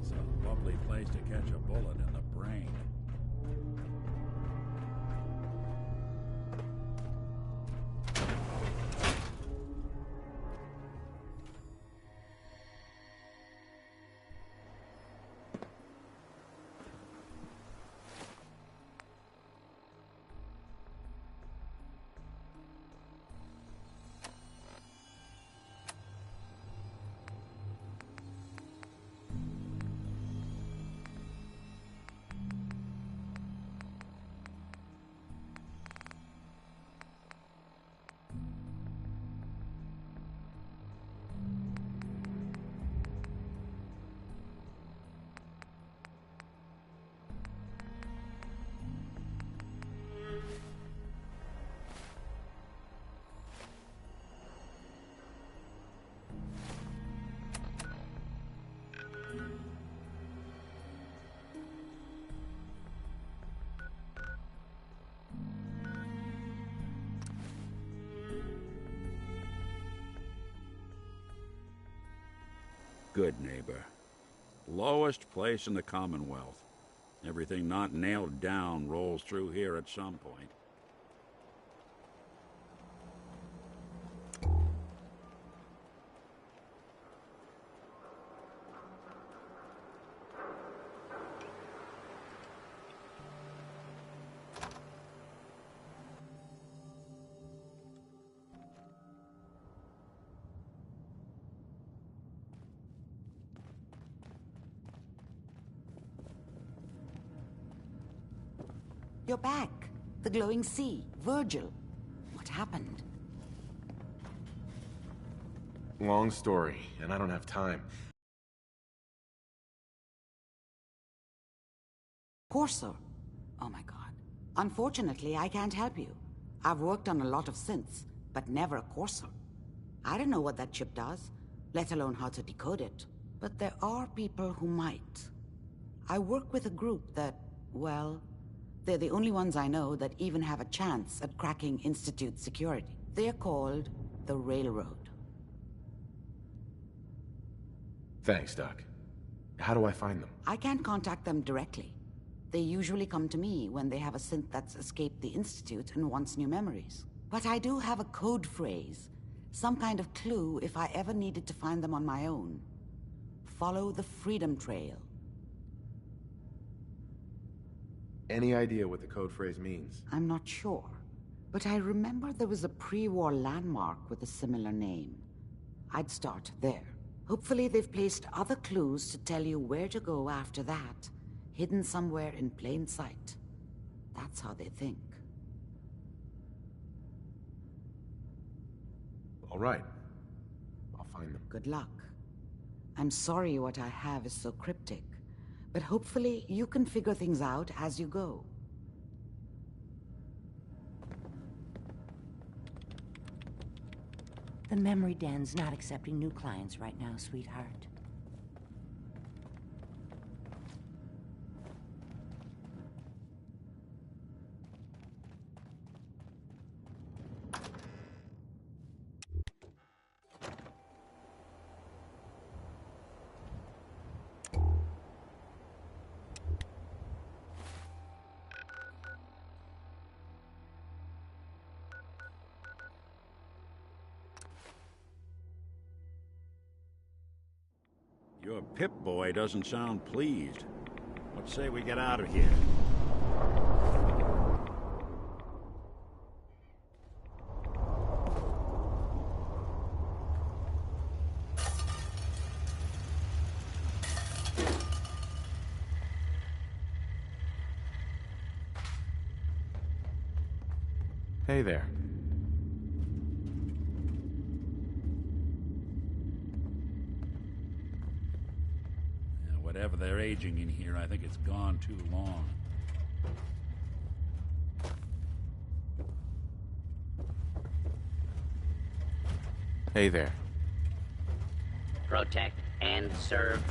It's a lovely place to catch a bullet in the brain. good neighbor. Lowest place in the Commonwealth. Everything not nailed down rolls through here at some point. You're back. The glowing sea. Virgil. What happened? Long story, and I don't have time. Courser. Oh my god. Unfortunately, I can't help you. I've worked on a lot of synths, but never a Courser. I don't know what that chip does, let alone how to decode it. But there are people who might. I work with a group that, well, they're the only ones I know that even have a chance at cracking Institute security. They're called the Railroad. Thanks, Doc. How do I find them? I can't contact them directly. They usually come to me when they have a synth that's escaped the Institute and wants new memories. But I do have a code phrase, some kind of clue if I ever needed to find them on my own. Follow the Freedom Trail. Any idea what the code phrase means? I'm not sure, but I remember there was a pre-war landmark with a similar name. I'd start there. Hopefully they've placed other clues to tell you where to go after that, hidden somewhere in plain sight. That's how they think. All right. I'll find them. Good luck. I'm sorry what I have is so cryptic, but hopefully you can figure things out as you go. The memory den's not accepting new clients right now, sweetheart. Your Pip-Boy doesn't sound pleased. What say we get out of here? Hey there. Whatever they're aging in here, I think it's gone too long. Hey there. Protect and serve.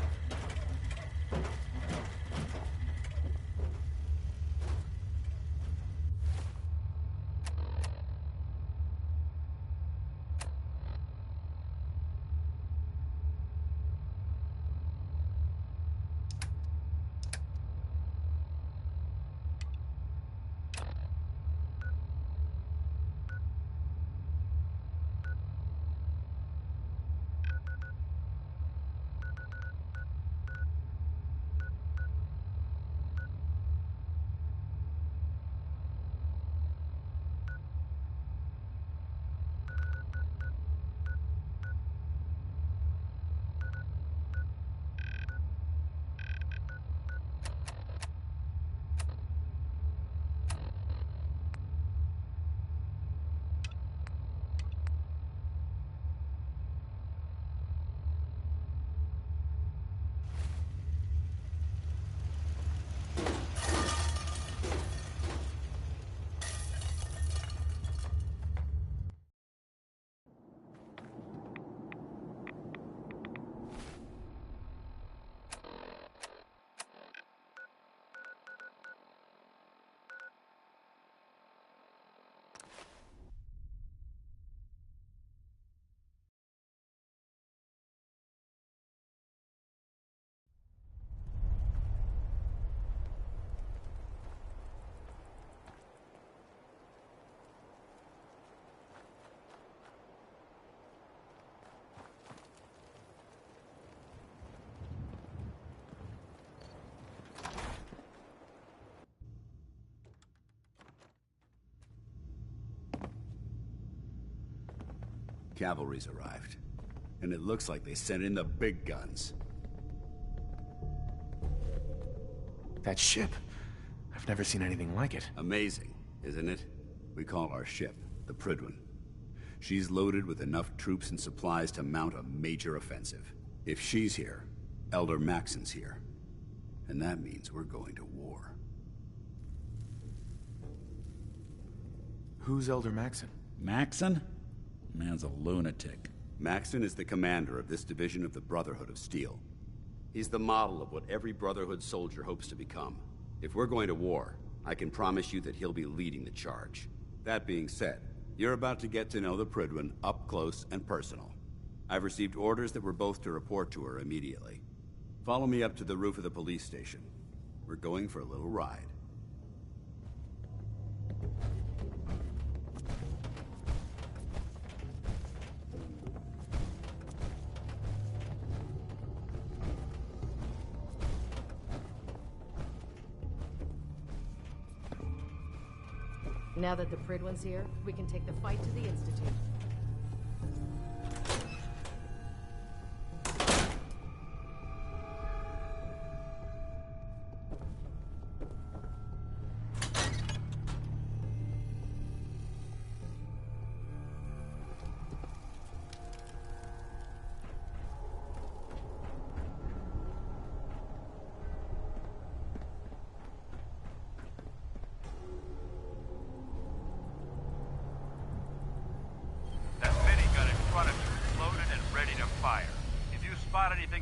cavalry's arrived. And it looks like they sent in the big guns. That ship. I've never seen anything like it. Amazing, isn't it? We call our ship the Prydwen. She's loaded with enough troops and supplies to mount a major offensive. If she's here, Elder Maxon's here. And that means we're going to war. Who's Elder Maxon? Maxon? Man's a lunatic. Maxon is the commander of this division of the Brotherhood of Steel. He's the model of what every Brotherhood soldier hopes to become. If we're going to war, I can promise you that he'll be leading the charge. That being said, you're about to get to know the Prydwen up close and personal. I've received orders that we're both to report to her immediately. Follow me up to the roof of the police station. We're going for a little ride. Now that the Prydwen's here, we can take the fight to the Institute.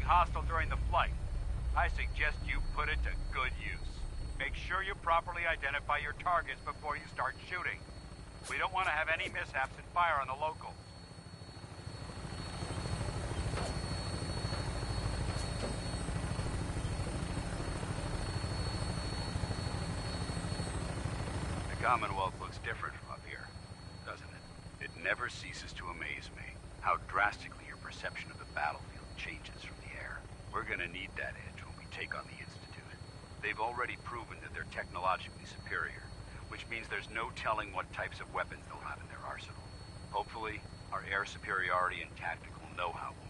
Hostile during the flight. I suggest you put it to good use. Make sure you properly identify your targets before you start shooting. We don't want to have any mishaps and fire on the locals. The Commonwealth looks different from up here, doesn't it? It never ceases to amaze me how drastically your perception of the battlefield changes from the air. We're gonna need that edge when we take on the Institute. They've already proven that they're technologically superior, which means there's no telling what types of weapons they'll have in their arsenal. Hopefully, our air superiority and tactical know-how will